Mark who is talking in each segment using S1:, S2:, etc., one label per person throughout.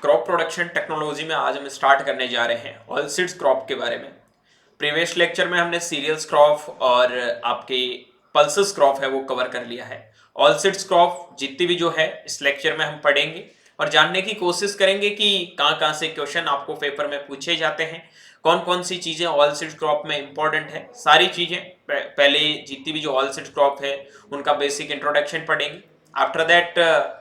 S1: Crop production technology में आज हम स्टार्ट करने जा रहे हैं ऑयलसीड्स क्रॉप के बारे में। प्रीवियस लेक्चर में हमने सीरियल्स क्रॉप और आपके पल्सेस क्रॉप है वो कवर कर लिया है। ऑयलसीड्स क्रॉप जितनी भी जो है इस लेक्चर में हम पढ़ेंगे और जानने की कोशिश करेंगे कि कहाँ कहाँ से क्वेश्चन आपको पेपर में पूछे जाते हैं, कौन कौन सी चीज़ें ऑयलसीड्स क्रॉप में इंपॉर्टेंट है। सारी चीज़ें पहले जितनी भी जो ऑयलसीड्स क्रॉप है उनका बेसिक इंट्रोडक्शन पढ़ेंगे। आफ्टर दैट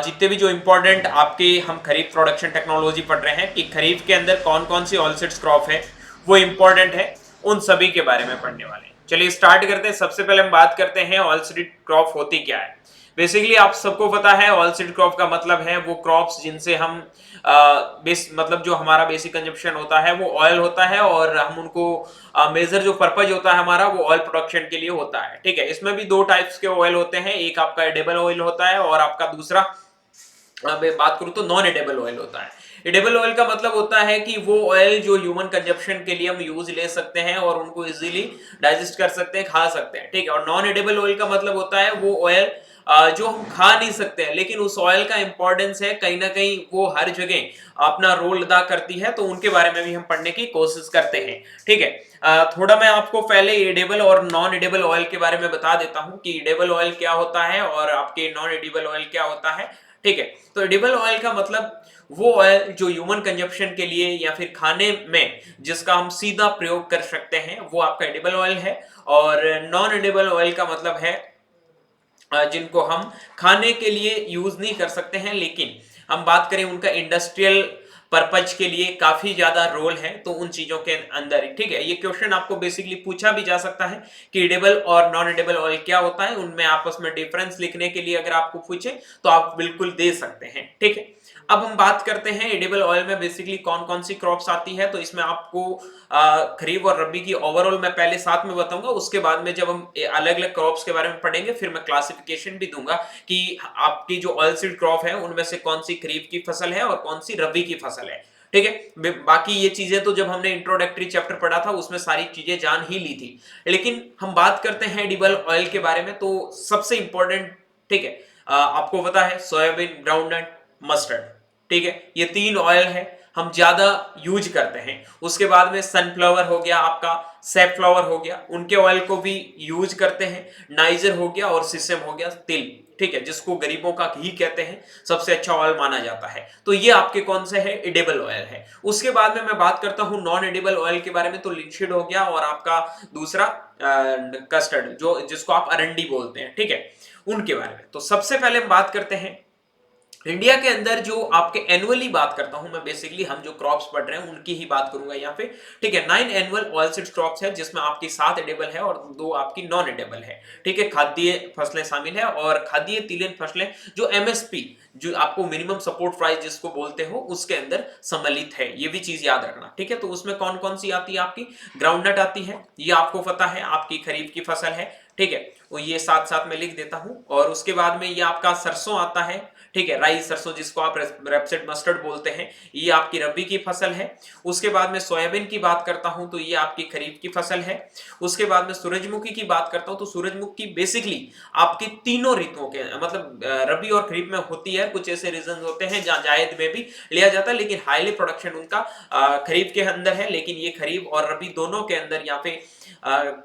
S1: जितने भी जो इंपॉर्टेंट आपके हम खरीफ प्रोडक्शन टेक्नोलॉजी पढ़ रहे हैं कि खरीफ के अंदर कौन कौन सी ऑयलसीड्स क्रॉप है वो इंपॉर्टेंट है, उन सभी के बारे में पढ़ने वाले हैं। चलिए स्टार्ट करते हैं। सबसे पहले हम बात करते हैं ऑयलसीड क्रॉप होती क्या है। बेसिकली आप सबको पता है ऑयलसीड क्रॉप का मतलब है वो क्रॉप्स जिनसे हम मतलब जो हमारा बेसिक कंजप्शन होता है वो ऑयल होता है और हम उनको मेजर जो पर्पज होता है हमारा वो ऑयल प्रोडक्शन के लिए होता है। ठीक है, इसमें भी दो टाइप्स के ऑयल होते हैं, एक आपका एडिबल ऑयल होता है और आपका दूसरा मैं बात करूं तो नॉन एडिबल ऑयल होता है। एडिबल ऑयल का मतलब होता है कि वो ऑयल जो ह्यूमन कंजप्शन के लिए हम यूज ले सकते हैं और उनको इजीली डाइजेस्ट कर सकते हैं, खा सकते हैं। ठीक है, और नॉन एडिबल ऑयल का मतलब होता है वो ऑयल जो हम खा नहीं सकते हैं, लेकिन उस ऑयल का इंपॉर्टेंस है कहीं ना कहीं वो हर जगह अपना रोल अदा करती है, तो उनके बारे में भी हम पढ़ने की कोशिश करते हैं। ठीक है, थोड़ा मैं आपको पहले एडिबल और नॉन एडिबल ऑयल के बारे में बता देता हूं कि एडिबल ऑयल क्या होता है और आपके नॉन एडिबल ऑयल क्या होता है। ठीक है, तो एडिबल ऑयल का मतलब वो ऑयल जो ह्यूमन कंजप्शन के लिए या फिर खाने में जिसका हम सीधा प्रयोग कर सकते हैं वो आपका एडिबल ऑयल है। और नॉन एडिबल ऑयल का मतलब है जिनको हम खाने के लिए यूज नहीं कर सकते हैं, लेकिन हम बात करें उनका इंडस्ट्रियल पर्पज के लिए काफी ज्यादा रोल है, तो उन चीजों के अंदर। ठीक है, ये क्वेश्चन आपको बेसिकली पूछा भी जा सकता है कि एडिबल और नॉन एडिबल ऑयल क्या होता है, उनमें आपस में डिफरेंस लिखने के लिए अगर आपको पूछे तो आप बिल्कुल दे सकते हैं। ठीक है, अब हम बात करते हैं एडिबल ऑयल में बेसिकली कौन कौन सी क्रॉप्स आती है। तो इसमें आपको खरीफ और रबी की ओवरऑल मैं पहले साथ में बताऊंगा, उसके बाद में जब हम अलग अलग क्रॉप्स के बारे में पढ़ेंगे फिर मैं क्लासिफिकेशन भी दूंगा कि आपकी जो ऑयलसीड क्रॉप है उनमें से कौन सी खरीफ की फसल है और कौन सी रबी की फसल है। ठीक है, बाकी ये चीजें तो जब हमने इंट्रोडक्टरी चैप्टर पढ़ा था उसमें सारी चीजें जान ही ली थी, लेकिन हम बात करते हैं एडिबल ऑयल के बारे में तो सबसे इंपॉर्टेंट, ठीक है, आपको पता है सोयाबीन, ग्राउंडनट, मस्टर्ड। ठीक है, ये तीन ऑयल है हम ज्यादा यूज करते हैं। उसके बाद में सनफ्लावर हो गया, आपका सैफफ्लावर हो गया, उनके ऑयल को भी यूज करते हैं। नाइजर हो गया और सिसम हो गया, तिल। ठीक है, जिसको गरीबों का घी कहते हैं, सबसे अच्छा ऑयल माना जाता है। तो ये आपके कौन से है, एडिबल ऑयल है। उसके बाद में मैं बात करता हूं नॉन एडिबल ऑयल के बारे में, तो लिंसीड हो गया और आपका दूसरा कस्टर्ड जो जिसको आप अरंडी बोलते हैं। ठीक है, उनके बारे में तो सबसे पहले हम बात करते हैं इंडिया के अंदर जो आपके एनुअली बात करता हूं मैं, बेसिकली हम जो क्रॉप्स पढ़ रहे हैं उनकी ही बात करूंगा यहाँ पे। ठीक है, 9 एनुअल ऑयलसीड क्रॉप्स है जिसमें आपकी 7 एडेबल है और 2 आपकी नॉन एडेबल है। ठीक है, खाद्य फसलें शामिल है और खाद्य तिलहन फसलें जो एमएसपी जो आपको मिनिमम सपोर्ट प्राइस जिसको बोलते हो उसके अंदर सम्मिलित है, ये भी चीज याद रखना। ठीक है, तो उसमें कौन कौन सी आती है, आपकी ग्राउंडनट आती है, ये आपको पता है आपकी खरीफ की फसल है। ठीक है, वो ये साथ साथ में लिख देता हूं। और उसके बाद में ये आपका सरसों आता है। ठीक है, राई सरसों जिसको आप रेपसीड मस्टर्ड बोलते हैं, ये आपकी रबी की फसल है। उसके बाद में सोयाबीन की बात करता हूं तो ये आपकी खरीफ की फसल है। उसके बाद में सूरजमुखी की बात करता हूं तो सूरजमुखी बेसिकली आपकी तीनों ऋतुओं के मतलब रबी और खरीफ में होती है। कुछ ऐसे रीजन होते हैं जहां जायद में भी लिया जाता है, लेकिन हाईली प्रोडक्शन उनका खरीफ के अंदर है। लेकिन ये खरीफ और रबी दोनों के अंदर यहाँ पे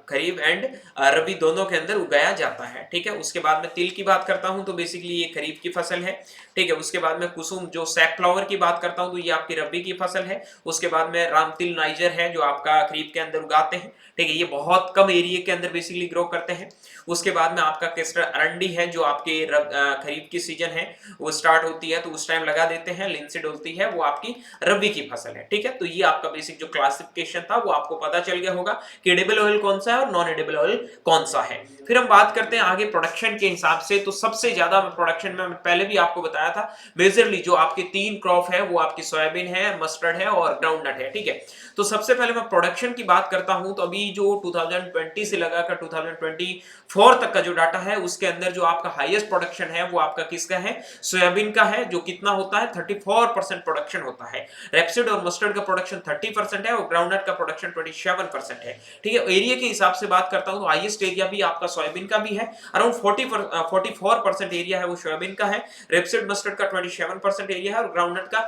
S1: खरीफ एंड रबी दोनों के अंदर उगाया जाता है। ठीक है, उसके बाद में तिल की बात करता हूं तो बेसिकली ये खरीफ की फसल है। ठीक है, उसके बाद में कुसुम जो सैफफ्लावर की बात करता हूं तो ये आपकी रबी की फसल है। उसके बाद में रामतिल, नाइजर है जो आपका खरीफ के अंदर उगाते हैं। ठीक है, ये बहुत कम एरिया के अंदर बेसिकली ग्रो करते हैं। उसके बाद में आपका केसर अरंडी है जो आपके खरीफ की सीजन है वो स्टार्ट होती है तो उस टाइम लगा देते हैं। लिंसीड होती है वो आपकी रबी की फसल है। ठीक है, तो ये आपका बेसिक जो क्लासिफिकेशन था वो आपको पता चल गया होगा कि एडिबल ऑयल कौन सा है और नॉन एडिबल ऑयल कौन सा है। फिर हम बात करते हैं आगे प्रोडक्शन के हिसाब से, तो सबसे ज्यादा प्रोडक्शन में पहले भी आपको बताया था मेजरली जो आपके 3 क्रॉप है वो आपकी सोयाबीन है, मस्टर्ड है और ग्राउंडनट है। ठीक है, तो सबसे पहले मैं प्रोडक्शन की बात करता हूं तो अभी जो 2020 से लगाकर 2024 तक का जो डाटा है उसके अंदर जो आपका हाईएस्ट प्रोडक्शन है वो आपका किसका है, सोयाबीन का है, जो कितना होता है 34% प्रोडक्शन होता है। रेपसीड और मस्टर्ड का प्रोडक्शन 30% है और ग्राउंडनट का प्रोडक्शन 27% है। ठीक है, एरिया के हिसाब से बात करता हूं तो हाईएस्ट एरिया भी आपका सोयाबीन का भी है, अराउंड 44% एरिया है वो सोयाबीन का है, रेपसीड मस्टर्ड का 27% एरिया है और ग्राउंडनट का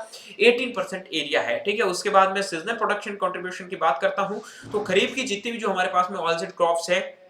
S1: 18% एरिया है। ठीक है, उसके बाद में सीजनल प्रोडक्शन कंट्रीब्यूशन की बात करता हूं तो खरीफ की जितनी भी जो हमारे पास में ऑयल सीड क्रॉप्स है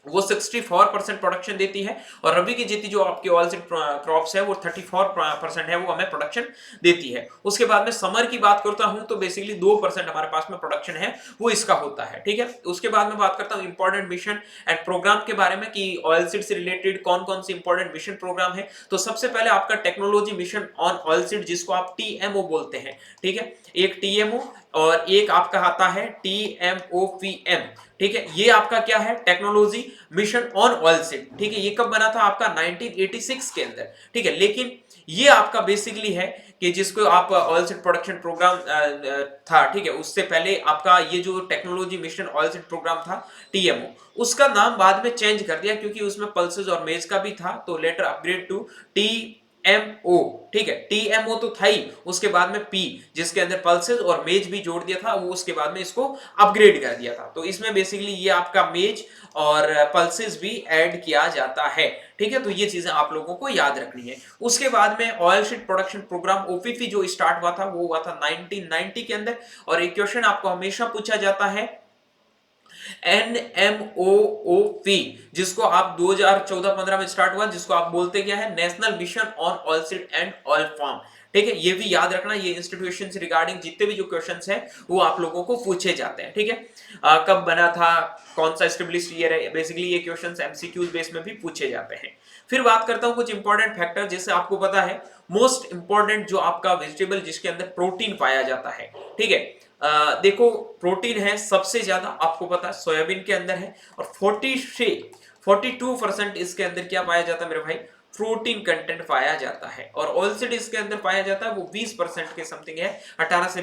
S1: वो 64% प्रोडक्शन देती है और रबी की जितनी जो आपकी ऑयल सीड क्रॉप्स है वो 34% है वो हमें प्रोडक्शन देती है। उसके बाद में समर की बात करता हूं तो बेसिकली 2% हमारे पास में प्रोडक्शन है वो इसका होता है। ठीक है, उसके बाद में बात करता हूं इंपॉर्टेंट मिशन एंड प्रोग्राम के बारे में कि ऑयल सीड से रिलेटेड कौन कौन से इंपॉर्टेंट मिशन प्रोग्राम है। तो सबसे पहले आपका technology mission on oil seed जिसको आप टीएमओ बोलते हैं। ठीक है, एक टीएमओ और एक आपका आता है टीएमओपीएम। ठीक है, ये आपका क्या है, technology mission on oil seed. ठीक है, ये कब बना था आपका 1986 के अंदर। ठीक है, लेकिन ये आपका बेसिकली है कि जिसको आप ऑयल सीड प्रोडक्शन प्रोग्राम था। ठीक है, उससे पहले आपका ये जो technology mission oil seed program था टीएमओ, उसका नाम बाद में चेंज कर दिया क्योंकि उसमें पल्सेस और मेज का भी था, तो लेटर अपग्रेड टू टीएमओ। ठीक है, टीएमओ तो था ही, उसके बाद में पी जिसके अंदर पल्सेस और मेज भी जोड़ दिया था, वो उसके बाद में इसको अपग्रेड कर दिया था। तो इसमें बेसिकली ये आपका मेज और पल्सेस भी ऐड किया जाता है। ठीक है, तो ये चीजें आप लोगों को याद रखनी है। उसके बाद में oil seed production program OPP जो स्टार्ट हुआ था वो हुआ था 1990 के अंदर और एक क्वेश्चन आपको हमेशा पूछा जाता है NMOOP जिसको आप 2014-15 में स्टार्ट हुआ, जिसको आप बोलते क्या है, national mission on oil seed and oil farm. ठीक है, ये भी याद रखना, ये इंस्टीट्यूशन से रिगार्डिंग जितने भी जो क्वेश्चंस हैं वो आप लोगों को पूछे जाते हैं। ठीक है, कब बना था, कौन सा एस्टेब्लिश्ड ईयर है, बेसिकली ये क्वेश्चंस एमसीक्यूज बेस में भी पूछे जाते हैं। फिर बात करता हूं कुछ इंपॉर्टेंट फैक्टर, जैसे आपको पता है मोस्ट इंपॉर्टेंट जो आपका वेजिटेबल जिसके अंदर प्रोटीन पाया जाता है। ठीक है, देखो प्रोटीन है सबसे ज्यादा आपको पता है सोयाबीन के अंदर है और 42% इसके अंदर क्या पाया जाता है मेरे भाई, प्रोटीन कंटेंट पाया जाता है। और ऑयल सीड इसके अंदर पाया जाता है वो 20% के समथिंग है, 18 से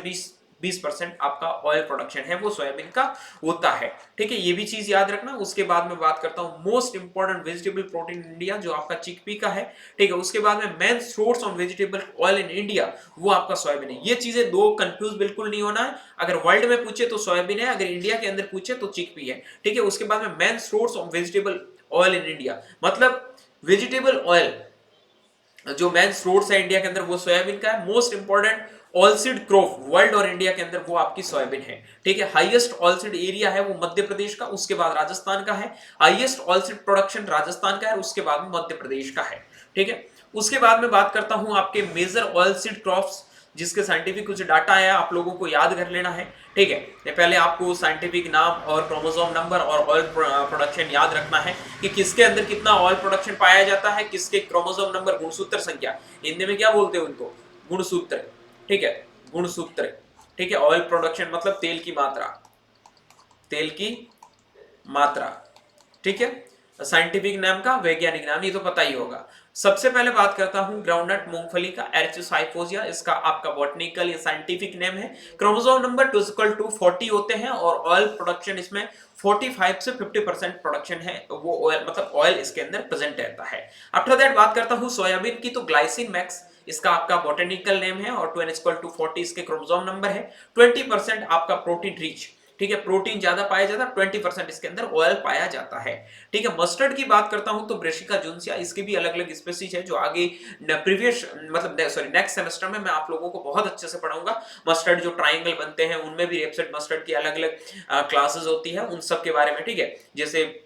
S1: 20% आपका ऑयल प्रोडक्शन है वो सोयाबीन का होता है। ठीक है, ये भी चीज याद रखना। उसके बाद में बात करता हूं most important vegetable protein in India जो आपका चिकपी का है। ठीक है, उसके बाद में main source of vegetable oil in India वो आपका सोयाबीन है। ये चीजें दो कंफ्यूज बिल्कुल नहीं होना है, अगर वर्ल्ड में पूछे तो सोयाबीन है, अगर इंडिया के अंदर पूछे तो चिकपी है। ठीक है, उसके बाद में main source of vegetable oil in India, मतलब वेजिटेबल ऑयल जो मेन सोर्स है इंडिया के अंदर वो सोयाबीन का है। Most important oil seed crop world और इंडिया के अंदर वो आपकी सोयाबीन है। ठीक है, हाईएस्ट ऑयल सीड एरिया है वो मध्य प्रदेश का, उसके बाद राजस्थान का है। Highest oil seed production Rajasthan का है, उसके बाद में मध्य प्रदेश का है। ठीक है, उसके बाद में बात करता हूं आपके मेजर ऑयल सीड क्रॉप्स जिसके साइंटिफिक कुछ डाटा है आप लोगों को याद कर लेना है। ठीक है, पहले आपको साइंटिफिक नाम और क्रोमोसोम नंबर और ऑयल प्रोडक्शन याद रखना है कि किसके अंदर कितना ऑयल प्रोडक्शन पाया जाता है, किसके क्रोमोसोम नंबर, गुणसूत्र संख्या, हिंदी में क्या बोलते हैं उनको, गुणसूत्र। ठीक है, गुणसूत्र। ठीक है, ऑयल प्रोडक्शन मतलब तेल की मात्रा, तेल की मात्रा। ठीक है, साइंटिफिक नाम का वैज्ञानिक नाम ये तो पता ही होगा। सबसे पहले बात करता हूं ग्राउंडनट मूंगफली का, एरिथ्रोसाइफोजिया इसका आपका बॉटनिकल या साइंटिफिक नेम है। क्रोमोसोम नंबर 2:40 होते हैं और ऑयल प्रोडक्शन इसमें 45 से 50% प्रोडक्शन है वो ऑयल, मतलब ऑयल इसके अंदर प्रेजेंट रहता है। आफ्टर दैट बात करता हूं सोयाबीन की, तो ग्लाइसिन मैक्स इसका आपका बॉटनिकल नेम है और 2:40 इसके क्रोमोसोम नंबर है। 20% आपका प्रोटीन रिच, ठीक है, प्रोटीन ज्यादा पाया जाता है, 20% इसके अंदर ऑयल पाया जाता है। ठीक है, मस्टर्ड की बात करता हूं तो ब्रेसिका जूनसिया, इसके भी अलग अलग स्पीशीज है जो आगे प्रीवियस मतलब सॉरी नेक्स्ट सेमेस्टर में मैं आप लोगों को बहुत अच्छे से पढ़ाऊंगा। मस्टर्ड जो ट्रायंगल बनते हैं उनमें भी रेपसीड मस्टर्ड की अलग अलग क्लासेस होती है उन सब के बारे में। ठीक है, जैसे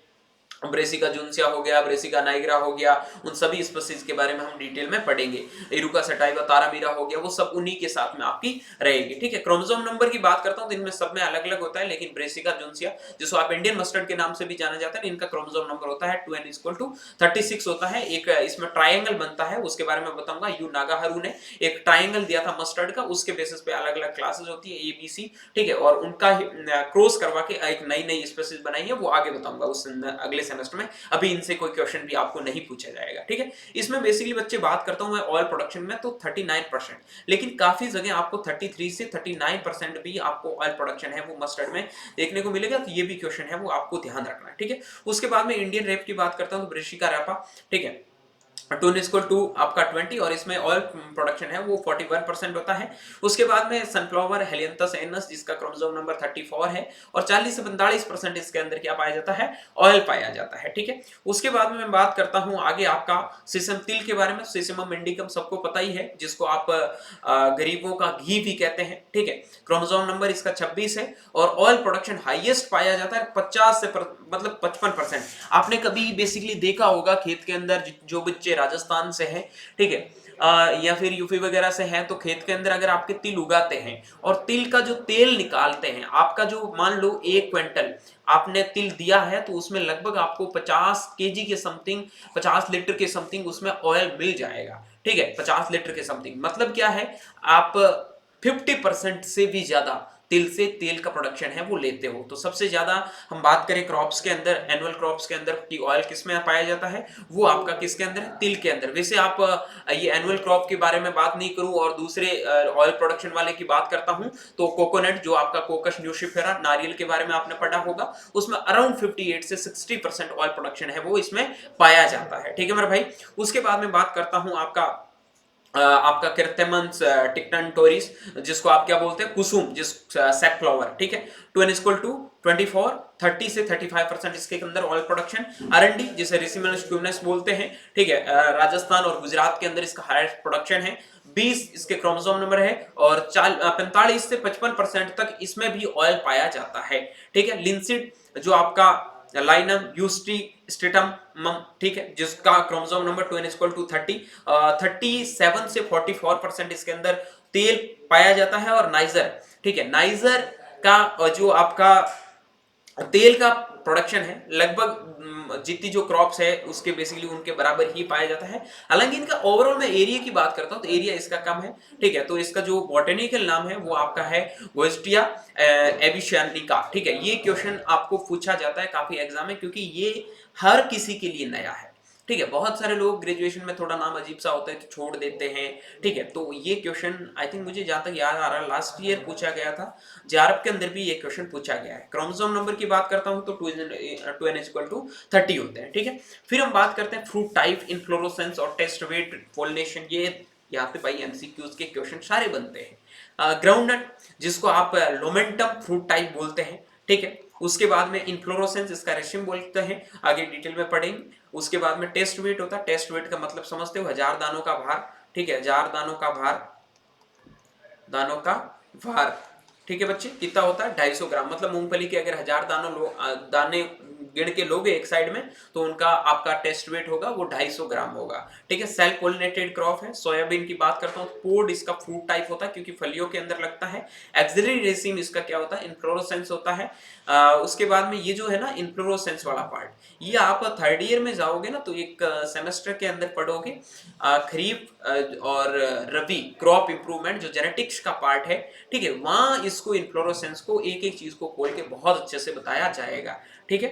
S1: ब्रेसिका जूनसिया हो गया, ब्रेसिका नाइग्रा हो गया, उन सभी स्पीशीज के बारे में हम डिटेल में पढ़ेंगे। इरुका सटाइवा तारामीरा हो गया, वो सब उन्हीं के साथ में आपकी रहेगी। ठीक है, क्रोमोसोम नंबर की बात करता हूं तो इनमें सब में अलग अलग होता है, लेकिन ब्रेसिका जूनसिया जिसको आप इंडियन मस्टर्ड के नाम से भी जाना जाता है, इनका क्रोमोसोम नंबर होता है 2n=36 होता है। एक इसमें ट्रायंगल बनता है, उसके बारे में बताऊंगा। यू नागाहारू ने एक ट्रायंगल दिया था मस्टर्ड का, उसके बेसिस पे अलग अलग क्लासेस होती है ABC। ठीक है, और उनका क्रॉस करवा के एक नई नई स्पीशीज बनाई है, वो आगे बताऊंगा उस अगले सेमेस्टर में। अभी इनसे कोई क्वेश्चन भी आपको नहीं पूछा जाएगा। ठीक है, इसमें बेसिकली बच्चे बात करता हूं मैं ऑयल प्रोडक्शन में तो 39%, लेकिन काफी जगह आपको 33 से 39% भी आपको ऑयल प्रोडक्शन है वो मस्टर्ड में देखने को मिलेगा, तो ये भी क्वेश्चन है वो आपको ध्यान रखना है। ठीक है, उसके बाद में इंडियन रेप की बात करता हूं तो ब्रेसिका रैपा। ठीक है, टून इक्वल टू आपका 20 और इसमें ऑयल प्रोडक्शन है वो 41% होता है। उसके बाद में सनफ्लावर हेलियंथस एनस जिसका क्रोमोसोम नंबर 34 है और 40 से 45% इसके अंदर क्या पाया जाता है, ऑयल पाया जाता है। ठीक है, उसके बाद में मैं बात करता हूं आगे आपका सीसम तिल के बारे में। सीसमम इंडिकम सबको पता ही है, जिसको आप गरीबों का घी भी कहते हैं। ठीक है, क्रोमोसोम नंबर इसका 26 है और ऑयल प्रोडक्शन हाईएस्ट पाया जाता है 50 से मतलब 55%। आपने कभी बेसिकली देखा होगा खेत के अंदर जो बच्चे राजस्थान से हैं, ठीक है, या फिर यूपी वगैरह से हैं, तो खेत के अंदर अगर आपके तिल उगाते हैं और तिल का जो तेल निकालते हैं, आपका जो मान लो 1 क्विंटल आपने तिल दिया है तो उसमें लगभग आपको 50 केजी के समथिंग, 50 लीटर के समथिंग उसमें ऑयल मिल जाएगा। ठीक है, 50 लीटर के समथिंग मतलब क्या है, आप 50% से भी ज्यादा तिल से तेल का प्रोडक्शन है वो लेते हो। तो सबसे ज्यादा हम बात करें क्रॉप्स के अंदर, एनुअल क्रॉप्स के अंदर कि ऑयल किस में पाया जाता है, वो आपका किसके अंदर है, तिल के अंदर। वैसे आप ये एनुअल क्रॉप के बारे में बात नहीं करूं और दूसरे ऑयल प्रोडक्शन वाले की बात करता हूं तो कोकोनट जो आपका कोकस न्यूशिफेरा नारियल के बारे में आपने पढ़ा होगा, उसमें अराउंड 58 से 60% ऑयल प्रोडक्शन है वो इसमें पाया जाता है। ठीक है मेरे भाई, उसके बाद में बात करता हूं आपका क्रिप्टेमन्स टिक्टनटोरिस जिसको आप क्या बोलते हैं, कुसुम, जिस सैक फ्लावर। ठीक है, 2 इक्वल टू 24, 30 से 35% इसके अंदर ऑयल प्रोडक्शन। अरंडी जिसे रिसिमनस क्यूनस बोलते हैं, ठीक है, राजस्थान और गुजरात के अंदर इसका हाईएस्ट प्रोडक्शन है। 20 इसके क्रोमोसोम नंबर है और 45 से 55% तक इसमें भी ऑयल पाया जाता है। ठीक है, लिंसिड जो आपका लाइनम यूस्टी स्टेटम मम, ठीक है, जिसका क्रोमोसोम नंबर 2 इक्वल टू 30, 37 से 44% इसके अंदर तेल पाया जाता है। और नाइजर, ठीक है, नाइजर का जो आपका तेल का प्रोडक्शन है लगभग जितनी जो क्रॉप्स है उसके बेसिकली उनके बराबर ही पाया जाता है। हालांकि इनका ओवरऑल मैं एरिया की बात करता हूं तो एरिया इसका कम है। ठीक है, तो इसका जो बॉटनिकल नाम है वो आपका है गोस्टिया एबिशनिका। ठीक है, ये क्वेश्चन आपको पूछा जाता है काफी एग्जाम में क्योंकि ये हर किसी के लिए नया है। ठीक है, बहुत सारे लोग ग्रेजुएशन में थोड़ा नाम अजीब सा होता है तो छोड़ देते हैं। ठीक है, तो ये क्वेश्चन आई थिंक मुझे जहां तक याद आ रहा है लास्ट ईयर पूछा गया था, जेआरएफ के अंदर भी ये क्वेश्चन पूछा गया है। क्रोमोसोम नंबर की बात करता हूं तो 2n इक्वल टू 30 होते हैं। ठीक है, फिर हम बात करते हैं फ्रूट टाइप, इन्फ्लोरोसेंस और टेस्ट वेट, पोलिनेशन। ये यहाँ पे भाई एमसीक्यूज के क्वेश्चन सारे बनते हैं। ग्राउंडनट जिसको आप लोमेंटम फ्रूट टाइप बोलते हैं। ठीक है, उसके बाद में इन्फ्लोरोसेंस इसका रेशिम बोलते हैं, आगे डिटेल में पढ़ेंगे। उसके बाद में टेस्ट वेट होता है, टेस्ट वेट का मतलब समझते हो, 1000 दानों का भार। ठीक है, 1000 दानों का भार। ठीक है बच्चे, कितना होता है, 250 ग्राम। मतलब मूंगफली के अगर 1000 दाने गिन के लोगे एक साइड में तो उनका आपका टेस्ट वेट होगा वो 250 ग्राम होगा। ठीक है, सेल्फ पोलिनेटेड क्रॉप है। सोयाबीन की बात करता हूँ, पोड इसका फ्रूट टाइप होता है क्योंकि फलियों के अंदर लगता है। एक्सिलरी रेसिम इसका क्या होता है, इन्फ्लोरोसेंस होता है। उसके बाद में ये जो है ना इन्फ्लोरोसेंस वाला पार्ट, ये आप थर्ड ईयर में जाओगे ना तो एक सेमेस्टर के अंदर पढ़ोगे। खरीफ और रबी क्रॉप इंप्रूवमेंट जो जेनेटिक्स का पार्ट है, ठीक है, वहां इसको इन्फ्लोरोसेंस को एक एक चीज को खोल के बहुत अच्छे से बताया जाएगा। ठीक है,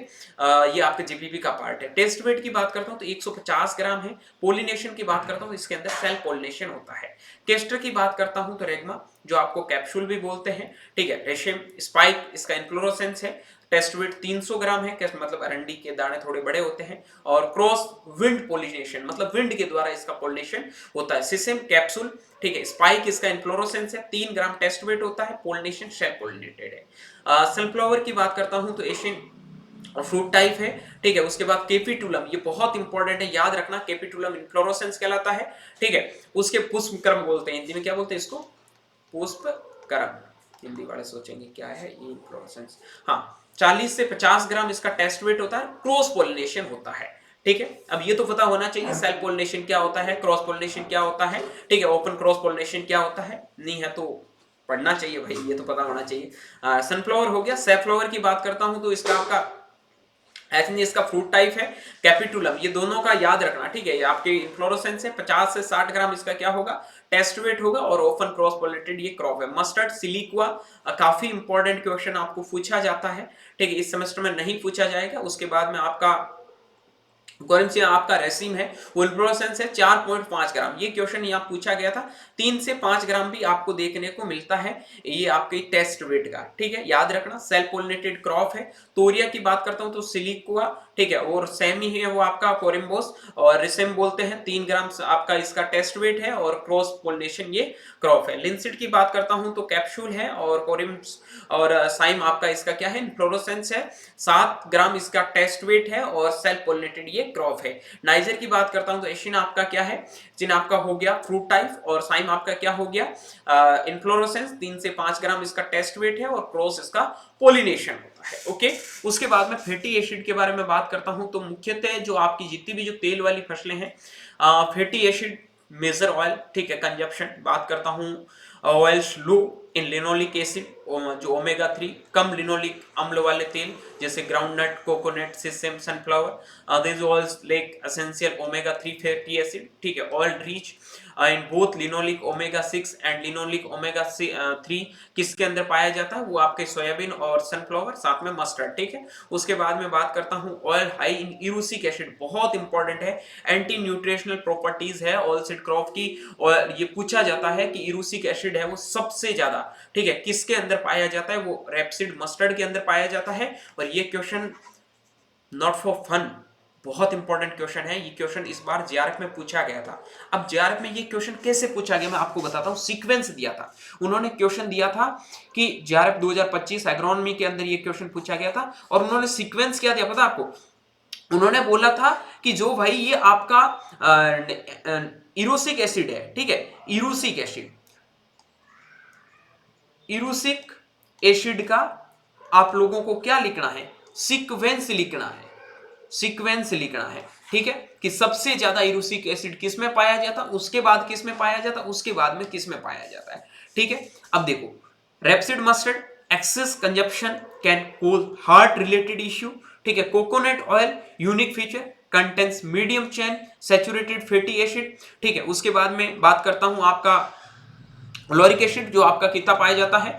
S1: ये आपके जीपीपी का पार्ट है। टेस्ट वेट की बात करता हूं तो 150 ग्राम है। पोलिनेशन की बात करता हूं तो इसके अंदर सेल्फ पोलिनेशन होता है। केस्टर की बात करता हूं तो रेगमा जो आपको कैप्सूल भी बोलते हैं। ठीक है, रेशम स्पाइक इसका इन्फ्लोरोसेंस है। टेस्ट वेट 300 ग्राम है, मतलब अरंडी के दाने थोड़े बड़े होते हैं। और क्रॉस विंड पोलिनेशन मतलब विंड के द्वारा इसका पोलिनेशन होता है। सिसम कैप्सूल, ठीक है, स्पाइक इसका इन्फ्लोरोसेंस है, 3 ग्राम टेस्ट वेट होता है। पोलिनेशन सेल्फ पोलिनेटेड है। सनफ्लावर की बात करता हूं तो एशियन फ्रूट टाइप है। ठीक है, उसके बाद केपिटुलम, ये बहुत इंपॉर्टेंट है, याद रखना, केपिटुलम इन्फ्लोरोसेंस कहलाता है। ठीक है, उसके पुष्पक्रम बोलते हैं, हिंदी में क्या बोलते हैं इसको, पुष्पक्रम। हिंदी वाले सोचेंगे क्या है ये इन्फ्लोरोसेंस। हाँ, 40 से 50 ग्राम इसका टेस्ट वेट होता है। क्रॉस पोलिनेशन होता है। ठीक है, अब ये तो पता होना चाहिए सेल्फ पोलिनेशन क्या होता है, क्रॉस पोलिनेशन क्या होता है। ठीक है, ओपन क्रॉस पोलिनेशन क्या होता है, नहीं है तो पढ़ना चाहिए भाई, ये तो पता होना चाहिए। सनफ्लावर हो गया। सैफ्लावर की बात करता हूं तो इसका आपका इसका फ्रूट टाइप है कैपिटुलम, ये दोनों का याद रखना। ठीक है, ये आपके इन्फ्लोरोसेंस है। 50 से 60 ग्राम इसका क्या होगा, टेस्ट वेट होगा। और ओपन क्रॉस पोलिनेटेड ये क्रॉप है। मस्टर्ड सिलिक्वा, काफी इंपॉर्टेंट क्वेश्चन आपको पूछा जाता है। ठीक है, इस सेमेस्टर में नहीं पूछा जाएगा। उसके बाद में आपका कौन सी आपका रेसिम है वो इन्फ्लोरेसेंस है 4.5 ग्राम। ये क्वेश्चन यहाँ पूछा गया था। 3 से 5 ग्राम भी आपको देखने को मिलता है ये आपके टेस्ट वेट का, ठीक है, याद रखना। सेल्फ पोलिनेटेड क्रॉप है। तोरिया की बात करता हूं तो सिलिकुआ, ठीक है, और सेमी है वो आपका कोरिम्बोस, और रिसेम बोलते हैं। 3 ग्राम आपका इसका टेस्ट वेट है और क्रॉस पोलिनेशन ये क्रॉप है। लिंसिड की बात करता हूं तो कैप्सूल है, और कोरिम्स और साइम आपका इसका क्या है, इन्फ्लोरेसेंस है। 7 ग्राम इसका टेस्ट वेट है और सेल्फ पोलिनेटेड ये क्रॉप है। नाइजर की बात करता हूं तो एशिन आपका क्या है, जिन आपका हो गया फ्रूट टाइप, और साइम आपका क्या हो गया, इन्फ्लोरेसेंस। 3 से 5 ग्राम इसका टेस्ट वेट है और क्रॉस इसका पोलिनेशन होता है। ओके, उसके बाद में फैटी एसिड के बारे में बात करता हूं तो मुख्यतः जो आपकी जितनी भी जो तेल वाली फसलें हैं, फैटी एसिड मेजर ऑयल, ठीक है, कंजप्शन बात करता हूं। ऑयल्स लो इन लिनोलिक एसिड, जो ओमेगा 3 कम लिनोलिक अम्ल वाले तेल जैसे groundnut, coconut, सेसम, sunflower, this oils lake essential omega 3 fatty acid, ठीक है। Oil rich in both linoleic omega 6 and linoleic omega 3 किसके अंदर पाया जाता है, वो आपके सोयाबीन और सनफ्लावर, साथ में मस्टर्ड, ठीक है। उसके बाद में बात करता हूं ऑयल हाई इन इरूसिक एसिड, बहुत इंपॉर्टेंट है, एंटी न्यूट्रिशनल प्रॉपर्टीज है ऑयल सीड क्रॉप की, और ये पूछा जाता है कि इरूसिक एसिड है वो सबसे ज्यादा, ठीक है, किसके अंदर पाया जाता है, वो रेपसीड मस्टर्ड के अंदर पाया जाता है। और ये क्वेश्चन नॉट फॉर फन, बहुत इंपॉर्टेंट क्वेश्चन है। ये क्वेश्चन इस बार जेआरएफ में पूछा गया था। अब जेआरएफ में ये क्वेश्चन कैसे पूछा गया मैं आपको बताता हूं। सीक्वेंस दिया था उन्होंने, क्वेश्चन दिया था कि जेआरएफ 2025 एग्रोनॉमी के अंदर ये क्वेश्चन पूछा गया था, और उन्होंने सीक्वेंस क्या दिया पता आपको, उन्होंने बोला था कि जो भाई ये आपका इरोसिक एसिड है, ठीक है, इरूसिक एसिड, इरूसिक एसिड का आप लोगों को क्या लिखना है, सीक्वेंस लिखना है, सीक्वेंस लिखना है, ठीक है, कि सबसे ज्यादा इरूसिक एसिड किस में पाया जाता, उसके बाद किस में पाया जाता, उसके बाद में किस में पाया जाता है, ठीक है। अब देखो, rapeseed mustard excess consumption can cause heart related issue, ठीक है। Coconut oil unique feature contains medium chain saturated fatty acid, ठीक है। उसके बाद में बात करता हूं आपका लॉरिक एसिड, जो आपका कितना पाया जाता है,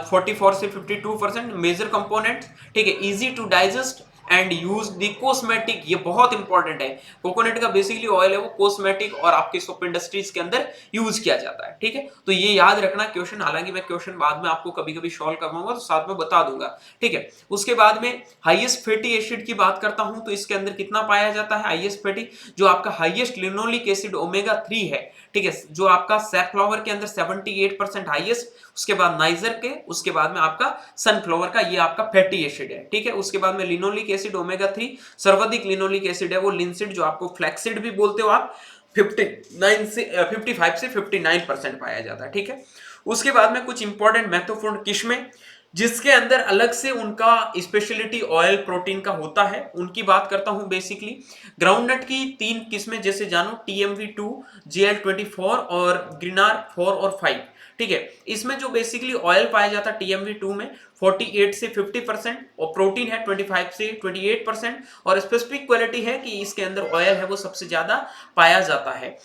S1: 44 से 52% मेजर कंपोनेंट, ठीक है, easy to digest and use the cosmetic, ये बहुत इंपॉर्टेंट है। कोकोनट का बेसिकली ऑयल है वो कॉस्मेटिक और आपके सोप इंडस्ट्रीज के अंदर यूज किया जाता है, ठीक है। तो ये याद रखना क्वेश्चन, हालांकि मैं क्वेश्चन बाद में आपको कभी कभी सॉल्व करवाऊंगा तो साथ में बता दूंगा, ठीक है। उसके बाद में हाईएस्ट फैटी एसिड की बात करता हूं तो इसके अंदर कितना पाया जाता है, हाईएस्ट फैटी, जो आपका हाईएस्ट लिनोलिक एसिड ओमेगा 3 है, ठीक है, जो आपका सैफफ्लावर के अंदर 78% हाईएस्ट, उसके बाद नाइजर के, उसके बाद में आपका सनफ्लावर का, ये आपका फैटी एसिड है, ठीक है। उसके बाद में लिनोलिक एसिड ओमेगा 3, सर्वाधिक लिनोलिक एसिड है वो लिंसिड, जो आपको फ्लैक्सिड भी बोलते हो आप, 59 से 55 से 59% पाया जाता है, ठीक है। उसके बाद में कुछ इंपॉर्टेंट महत्वपूर्ण किस्में जिसके अंदर अलग से उनका स्पेशलिटी ऑयल प्रोटीन का होता है, उनकी बात करता हूं। बेसिकली ग्राउंडनट की 3 किस्में जैसे जानो, TMV2, GL24 और ग्रीनार 4 और 5, ठीक है। इसमें जो बेसिकली ऑयल पाया जाता है TMV2 में 48 से 50%, और प्रोटीन है 25 से 28%, और स्पेसिफिक क्वालिटी है कि इसके अंदर ऑयल है वो सबसे ज्यादा पाया जाता है।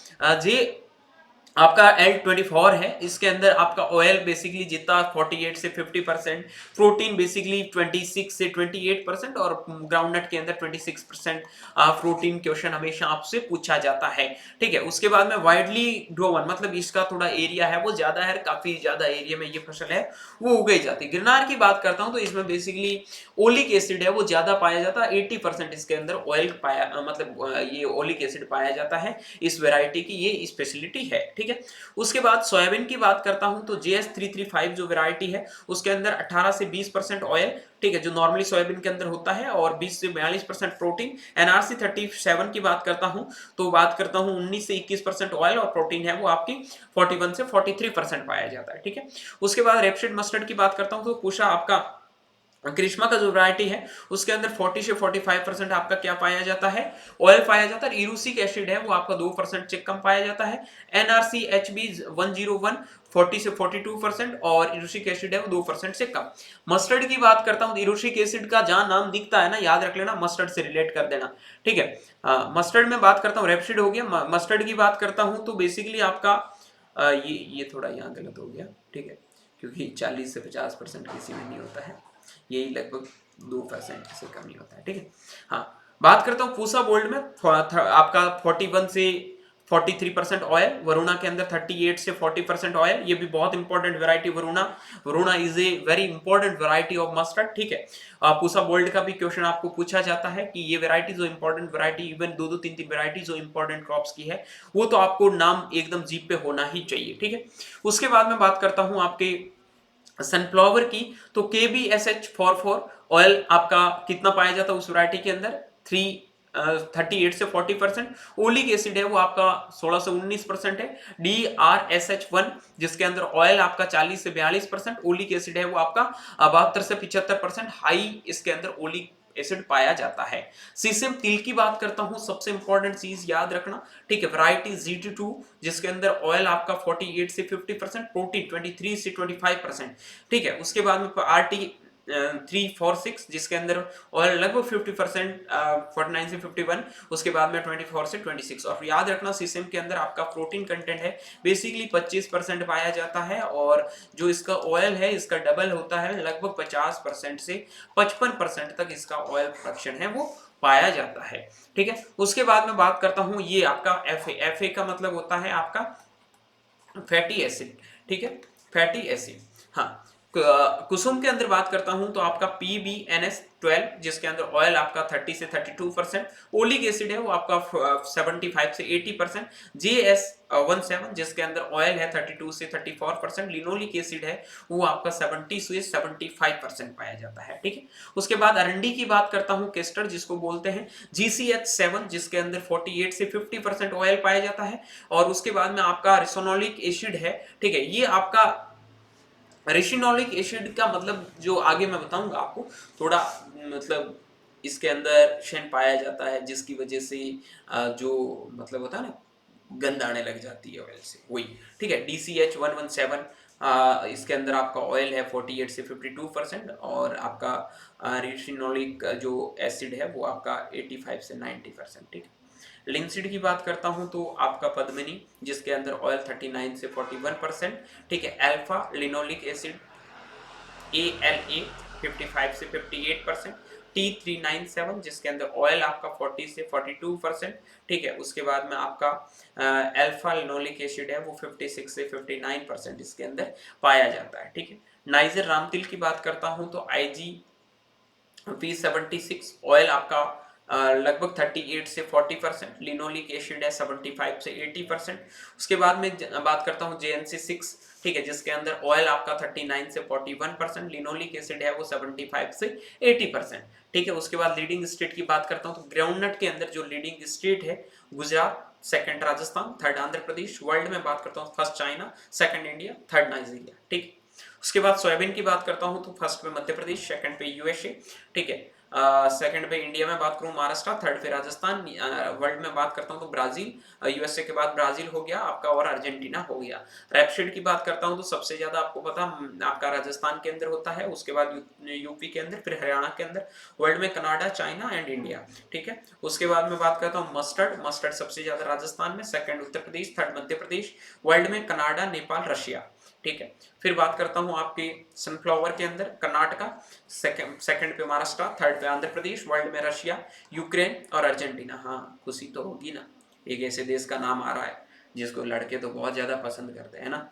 S1: जे आपका L24 है, इसके अंदर आपका ऑयल बेसिकली जितना 48 से 50%, प्रोटीन बेसिकली 26 से 28%, और ग्राउंडनट के अंदर 26% प्रोटीन क्वेश्चन हमेशा आपसे पूछा जाता है, ठीक है। उसके बाद में वाइडली ग्रोवन, मतलब इसका थोड़ा एरिया है वो ज्यादा है, काफी ज्यादा एरिया में ये फसल है वो उगाई जाती है। गिरनार की बात करता हूं तो इसमें बेसिकली ओलिक एसिड है वो ज्यादा पाया जाता है, 80% इसके अंदर ऑयल पाया, मतलब ये ओलिक एसिड पाया जाता है, इस वेराइटी की ये स्पेशलिटी है, ठीक है। उसके बाद सोयाबीन की बात करता हूं तो JS335 जो वेराइटी है उसके अंदर 18 से 20% ऑयल, ठीक है, जो नॉर्मली सोयाबीन के अंदर होता है, और 20 से 42% प्रोटीन। NRC 37 की बात करता हूं तो बात करता हूं 19 से 21% ऑयल, और प्रोटीन है वो आपकी 41 से 43% पाया जाता है, ठीक है। उसके बाद रेपसीड मस्टर्ड की बात करता हूं तो पूछा आपका करिश्मा का जो वैरायटी है उसके अंदर 40 से 45% आपका क्या पाया जाता है, ऑयल पाया जाता है। इरूसिक एसिड है वो आपका 2% से कम पाया जाता है। NRC HB 101 40 से 42%, और इरूसिक एसिड है वो 2% से कम। मस्टर्ड की बात करता हूं, इरूसिक एसिड का जहां नाम दिखता है ना, याद रख लेना, मस्टर्ड से रिलेट कर देना, ठीक है। मस्टर्ड में बात करता हूँ, रेपसीड हो गया। मस्टर्ड की बात करता हूं तो बेसिकली आपका ये थोड़ा यहाँ गलत हो गया, ठीक है, क्योंकि 40 से 50% किसी में नहीं होता है, यही लगभग 2% से कम ही होता है, ठीक है। हाँ, बात करता हूँ पूसा गोल्ड में आपका 41 से 43% ऑयल, वरुणा के अंदर 38 से 40% ऑयल। ये भी बहुत important variety Varuna. Varuna is a very important variety of mustard, ठीक है। पूसा गोल्ड का भी क्वेश्चन आपको पूछा जाता है कि ये वैरायटी जो इंपॉर्टेंट वैरायटी, इवन दो दो तीन तीन वैरायटी जो इंपॉर्टेंट क्रॉप्स की है, वो तो आपको नाम एकदम जीप पे होना ही चाहिए, ठीक है। उसके बाद में बात करता हूँ आपके सनफ्लावर की, तो KBSH44 ऑयल आपका कितना पाया जाता है उस वैरायटी के अंदर, 38 से 40%। ओलिक एसिड है वो आपका 16 से 19% है। DRSH1 जिसके अंदर ऑयल आपका 40 से 42%, ओलिक एसिड है वो आपका 72 से 75%, हाई इसके अंदर ओलिक एसिड पाया जाता है। सीसम तिल की बात करता हूं, सबसे इंपॉर्टेंट चीज याद रखना, ठीक है। वैरायटी GT2 जिसके अंदर ऑयल आपका 48 से 50%, प्रोटीन 23 से 25%, ठीक है। उसके बाद में RT 346 जिसके अंदर ऑयल लगभग 50%, 49 से 51, उसके बाद में 24 से 26। और याद रखना सीसम के अंदर आपका प्रोटीन कंटेंट है बेसिकली 25% पाया जाता है, और जो इसका ऑयल है इसका डबल होता है, लगभग 50% से 55% तक इसका ऑयल प्रोडक्शन है वो पाया जाता है, ठीक है। उसके बाद में बात करता हूं ये आपका FA का मतलब होता है आपका फैटी एसिड, ठीक है, फैटी एसिड। हाँ, कुसुम के अंदर बात करता हूं तो आपका PBNS12 जिसके अंदर ऑयल आपका 30 से 32%, ओलिक एसिड है वो आपका 75 से 80%, JS17 जिसके अंदर ऑयल है 32 से 34%, लिनोलिक एसिड है वो आपका 70 से 75% पाया जाता है, ठीक है। उसके बाद अरंडी की बात करता हूं, केस्टर जिसको बोलते हैं, GCH7 जिसके अंदर 48 से 50% ऑयल पाया जाता है। और उसके बाद में आपका रिसोनोलिक एसिड है, ठीक है। ये आपका रेशिनोलिक एसिड का मतलब जो आगे मैं बताऊंगा आपको, थोड़ा मतलब इसके अंदर शेन पाया जाता है जिसकी वजह से जो मतलब होता है ना, गंध आने लग जाती है ऑयल से, वही, ठीक है। DCH117 इसके अंदर आपका ऑयल है 48 से 52%, और आपका रेशिनोलिक जो एसिड है वो आपका 85 से 90%, ठीक है। लिंसिड की बात करता हूं तो आपका पद्मिनी जिसके अंदर ऑयल 39 से 41%, ठीक है। अल्फा लिनोलिक एसिड ALA 55 से 58%, T397 जिसके अंदर ऑयल आपका 40 से 42%, ठीक है। उसके बाद में आपका अल्फा लिनोलिक एसिड है वो 56 से 59% इसके अंदर पाया जाता है, ठीक है। नाइजर रामतिल की बात करता हूं तो IG-P76 ऑयल आपका लगभग 38 से 40%, लिनोलिक एसिड है 75 से 80%। उसके बाद में बात करता हूँ JNC6, ठीक है, जिसके अंदर ऑयल आपका 39 से 41%, लिनोलिक एसिड है वो 75 से 80%, ठीक है। उसके बाद लीडिंग स्टेट की बात करता हूँ तो ग्राउंडनट के अंदर जो लीडिंग स्टेट है, Gujarat, second Rajasthan, third Andhra Pradesh. World में बात करता हूँ, first China, second India, third Nigeria, ठीक है। उसके बाद सोयाबीन की बात करता हूं तो फर्स्ट पे मध्य प्रदेश, सेकंड पे USA, ठीक है। सेकंड पे इंडिया में बात करूं महाराष्ट्र, थर्ड पे राजस्थान। वर्ल्ड में बात करता हूं तो ब्राजील, USA के बाद ब्राजील हो गया आपका, और अर्जेंटीना हो गया। रैपसीड की बात करता हूं तो सबसे ज्यादा आपको पता आपका राजस्थान के अंदर होता है, उसके बाद यूपी के अंदर, फिर हरियाणा के अंदर। वर्ल्ड में कनाडा, चाइना एंड इंडिया, ठीक है। उसके बाद में बात करता हूँ मस्टर्ड, मस्टर्ड सबसे ज्यादा राजस्थान में, second Uttar Pradesh, third Madhya Pradesh. World में कनाडा, नेपाल, रशिया, ठीक है। फिर बात करता हूं आपके सनफ्लावर के अंदर, कर्नाटका, सेकंड पे महाराष्ट्र, थर्ड पे आंध्र प्रदेश। वर्ल्ड में रशिया, यूक्रेन और अर्जेंटीना। हाँ, खुशी तो होगी ना, एक ऐसे देश का नाम आ रहा है जिसको लड़के तो बहुत ज्यादा पसंद करते हैं ना,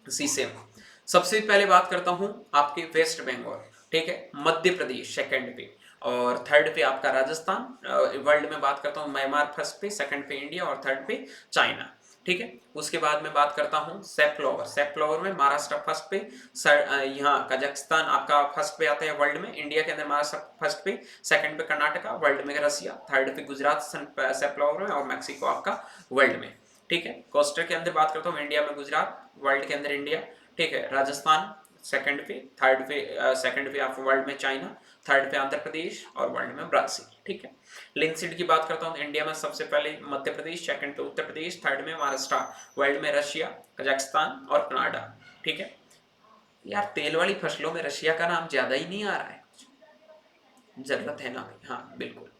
S1: सीसेम। सबसे पहले बात करता हूं आपके वेस्ट बंगाल, ठीक है, मध्य प्रदेश सेकंड पे, और थर्ड पे आपका राजस्थान। वर्ल्ड में बात करता हूं म्यांमार फर्स्ट पे, सेकंड पे इंडिया, और थर्ड पे चाइना, ठीक है। उसके बाद में बात करता हूं सेफ्लावर, सेफ्लावर में महाराष्ट्र फर्स्ट पे, यहाँ कजाकिस्तान आपका फर्स्ट पे आता है वर्ल्ड में। इंडिया के अंदर महाराष्ट्र फर्स्ट पे, सेकंड पे कर्नाटका, वर्ल्ड में रशिया, थर्ड पे गुजरात सेफ्लावर में, और मैक्सिको आपका वर्ल्ड में, ठीक है। कोस्टर के अंदर बात करता हूँ, इंडिया में गुजरात, वर्ल्ड के अंदर इंडिया, ठीक है। राजस्थान सेकंड पे, थर्ड पे सेकंड पे आप वर्ल्ड में चाइना, थर्ड पे आंध्र प्रदेश, और वर्ल्ड में ब्राजील, ठीक है। लिंसिड की बात करता हूँ, इंडिया में सबसे पहले मध्य प्रदेश, सेकंड पे उत्तर प्रदेश, थर्ड में महाराष्ट्र, वर्ल्ड में रशिया, कजाकिस्तान और कनाडा, ठीक है। यार तेल वाली फसलों में रशिया का नाम ज्यादा ही नहीं आ रहा है, जरूरत है ना भाई, हाँ बिल्कुल,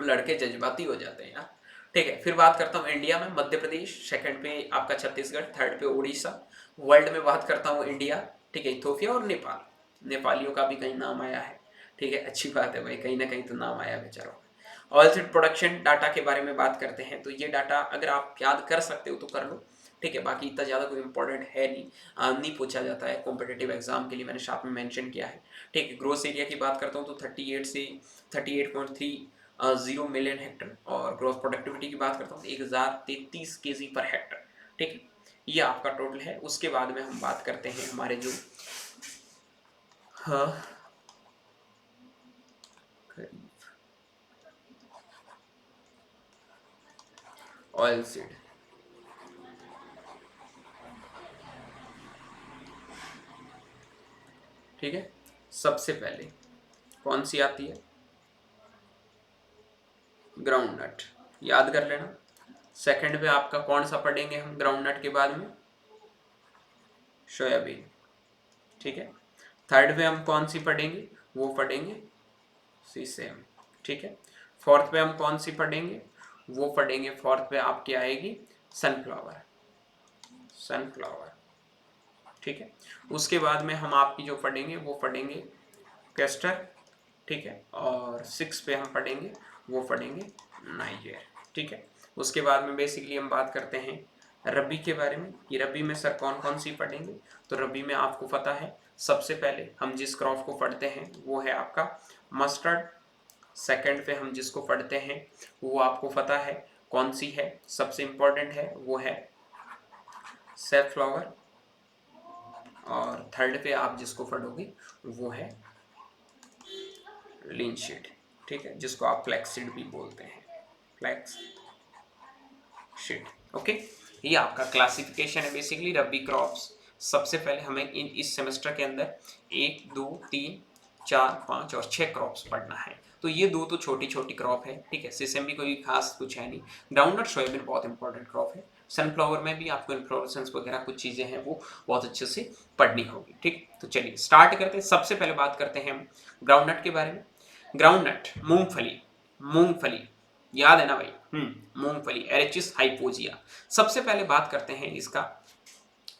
S1: लड़के जज्बाती हो जाते हैं यार, ठीक है। फिर बात करता हूँ इंडिया में मध्य प्रदेश, सेकंड पे आपका छत्तीसगढ़, थर्ड पे उड़ीसा। वर्ल्ड में बात करता हूँ इंडिया, ठीक है, इथोपिया और नेपाल, नेपालियों का भी कहीं नाम आया है, ठीक है, अच्छी बात है भाई, कहीं ना कहीं तो नाम आया बेचारों। ऑयल सीड प्रोडक्शन डाटा के बारे में बात करते हैं, तो ये डाटा अगर आप याद कर सकते हो तो कर लो, ठीक है। बाकी इतना ज़्यादा कोई इंपॉर्टेंट है नहीं, नहीं पूछा जाता है कॉम्पिटेटिव एग्जाम के लिए, मैंने शार्प में मेंशन किया है, ठीक है। ग्रोस एरिया की बात करता हूँ तो 38 से 38.30 मिलियन हेक्टर, और ग्रोस प्रोडक्टिविटी की बात करता हूँ तो 1033 केजी पर हेक्टर, ठीक है। ये आपका टोटल है। उसके बाद में हम बात करते हैं हमारे जो ऑयल सीड, ठीक है। सबसे पहले कौन सी आती है? ग्राउंड नट, याद कर लेना। सेकंड पे आपका कौन सा पढ़ेंगे हम ग्राउंड नट के बाद में? सोयाबीन, ठीक है। थर्ड पे हम कौन सी पढ़ेंगे? वो पढ़ेंगे सीसेम, ठीक है। फोर्थ पे हम कौन सी पढ़ेंगे? वो पढ़ेंगे, फोर्थ पे आपकी आएगी सनफ्लावर, सनफ्लावर, ठीक है। उसके बाद में हम आपकी जो पढ़ेंगे वो पढ़ेंगे कैस्टर, ठीक है। और 6 पे हम पढ़ेंगे, वो पढ़ेंगे नाइजर, ठीक है। उसके बाद में बेसिकली हम बात करते हैं रबी के बारे में कि रबी में सर कौन कौन सी पढ़ेंगे। तो रबी में आपको पता है सबसे पहले हम जिस क्रॉप को पढ़ते हैं वो है आपका मस्टर्ड। सेकंड पे हम जिसको पढ़ते हैं वो आपको पता है कौन सी है, सबसे इम्पोर्टेंट है, वो है सैफफ्लावर। और थर्ड पे आप जिसको पढ़ोगे वो है लिनसीड, ठीक है, जिसको आप फ्लैक्सीड भी बोलते हैं, फ्लैक्स सीड, ओके। ये आपका क्लासिफिकेशन है बेसिकली रबी क्रॉप्स। सबसे पहले हमें इस सेमेस्टर के अंदर 1 2 3 4 5 और 6 क्रॉप्स पढ़ना है। तो ये दो तो छोटी छोटी क्रॉप है, ठीक है। सीसम भी कोई खास कुछ है नहीं। ग्राउंडनट सोयाबीन बहुत इंपॉर्टेंट क्रॉप है। सनफ्लावर में भी आपको इन्फ्लोरेसेंस वगैरह कुछ चीज़ें हैं वो बहुत अच्छे से पढ़नी होगी, ठीक। तो चलिए स्टार्ट करते हैं। सबसे पहले बात करते हैं हम ग्राउंडनट के बारे में। ग्राउंडनट मूंगफली, मूंगफली याद है ना भाई? मूंगफली, एरेचिस हाइपोजिया। सबसे पहले बात करते हैं इसका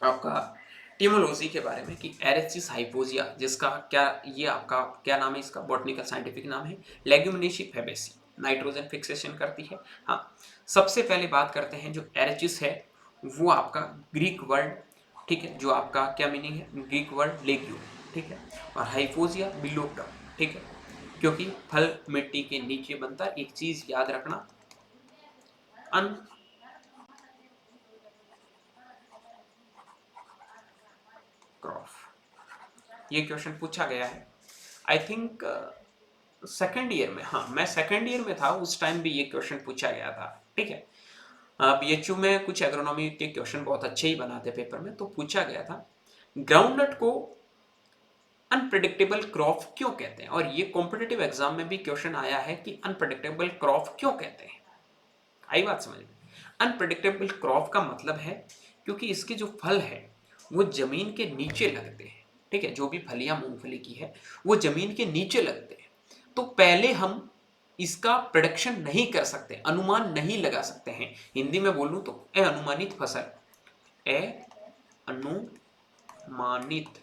S1: आपका टिमोलॉजी के बारे में कि एरेचिस हाइपोजिया, जिसका क्या ये आपका क्या नाम है, इसका बॉटनिकल साइंटिफिक नाम है लेग्यूमिनेसी फैबेसी, नाइट्रोजन फिक्सेशन करती है। हाँ, सबसे पहले बात करते हैं जो एरेचिस है वो आपका ग्रीक वर्ड, ठीक है, जो आपका क्या मीनिंग है, ग्रीक वर्ड लेग्यूम, ठीक है। और हाइपोजिया बिलो टर्म, ठीक है, क्योंकि फल मिट्टी के नीचे बनता है। एक चीज याद रखना, अन क्रॉप, ये क्वेश्चन पूछा गया है आई थिंक सेकेंड ईयर में। हाँ, मैं सेकेंड ईयर में था उस टाइम भी ये क्वेश्चन पूछा गया था, ठीक है। बीएचयू में कुछ एग्रोनॉमी के क्वेश्चन बहुत अच्छे ही बनाते पेपर में, तो पूछा गया था ग्राउंडनट को अनप्रेडिक्टेबल क्रॉप क्यों कहते हैं। और ये कॉम्पिटिटिव एग्जाम में भी क्वेश्चन आया है कि अनप्रेडिक्टेबल क्रॉप क्यों कहते हैं। आई बात समझ में? अनप्रेडिक्टेबल क्रॉप का मतलब है क्योंकि इसके जो फल है वो जमीन के नीचे लगते हैं, ठीक है। जो भी फलियां मूंगफली की है वो जमीन के नीचे लगते हैं। तो पहले हम इसका प्रोडक्शन नहीं कर सकते, अनुमान नहीं लगा सकते हैं। हिंदी में बोलूं तो अनुमानित फसल, अनुमानित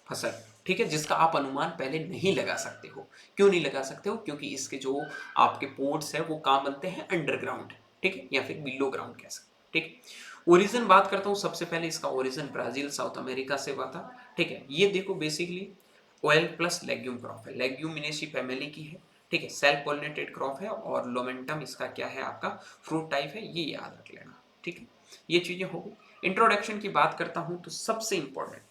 S1: फसल, ठीक है, जिसका आप अनुमान पहले नहीं लगा सकते हो। क्यों नहीं लगा सकते हो? क्योंकि इसके जो आपके पोर्ट्स है वो कहाँ बनते हैं, अंडरग्राउंड, ठीक है, या फिर बिलो ग्राउंड कह सकते, ठीक। ओरिजिन बात करता हूँ, सबसे पहले इसका ओरिजिन ब्राजील साउथ अमेरिका से हुआ था, ठीक है। ये देखो basically oil plus legume crop है, लेग्यूमिनेसी फैमिली की है, ठीक है। सेल्फ पॉलिनेटेड क्रॉप है और लोमेंटम इसका क्या है आपका फ्रूट टाइप है, ये याद रख लेना, ठीक है। ये चीजें हो गई। इंट्रोडक्शन की बात करता हूँ तो सबसे इंपॉर्टेंट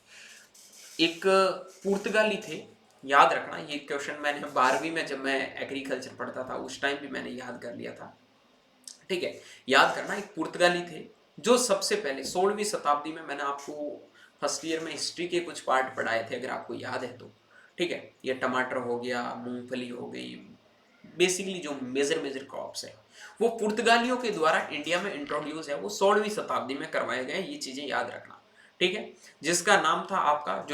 S1: एक पुर्तगाली थे, याद रखना। ये क्वेश्चन मैंने 12वीं में जब मैं एग्रीकल्चर पढ़ता था उस टाइम भी मैंने याद कर लिया था, ठीक है। याद करना, एक पुर्तगाली थे जो सबसे पहले 16वीं शताब्दी में, मैंने आपको फर्स्ट ईयर में हिस्ट्री के कुछ पार्ट पढ़ाए थे अगर आपको याद है तो, ठीक है। ये टमाटर हो गया, मूंगफली हो गई, बेसिकली जो मेजर मेजर क्रॉप्स है वो पुर्तगालियों के द्वारा इंडिया में इंट्रोड्यूस है, वो 16वीं शताब्दी में करवाए गए। ये चीजें याद रखना, ठीक है। जिसका नाम था आपका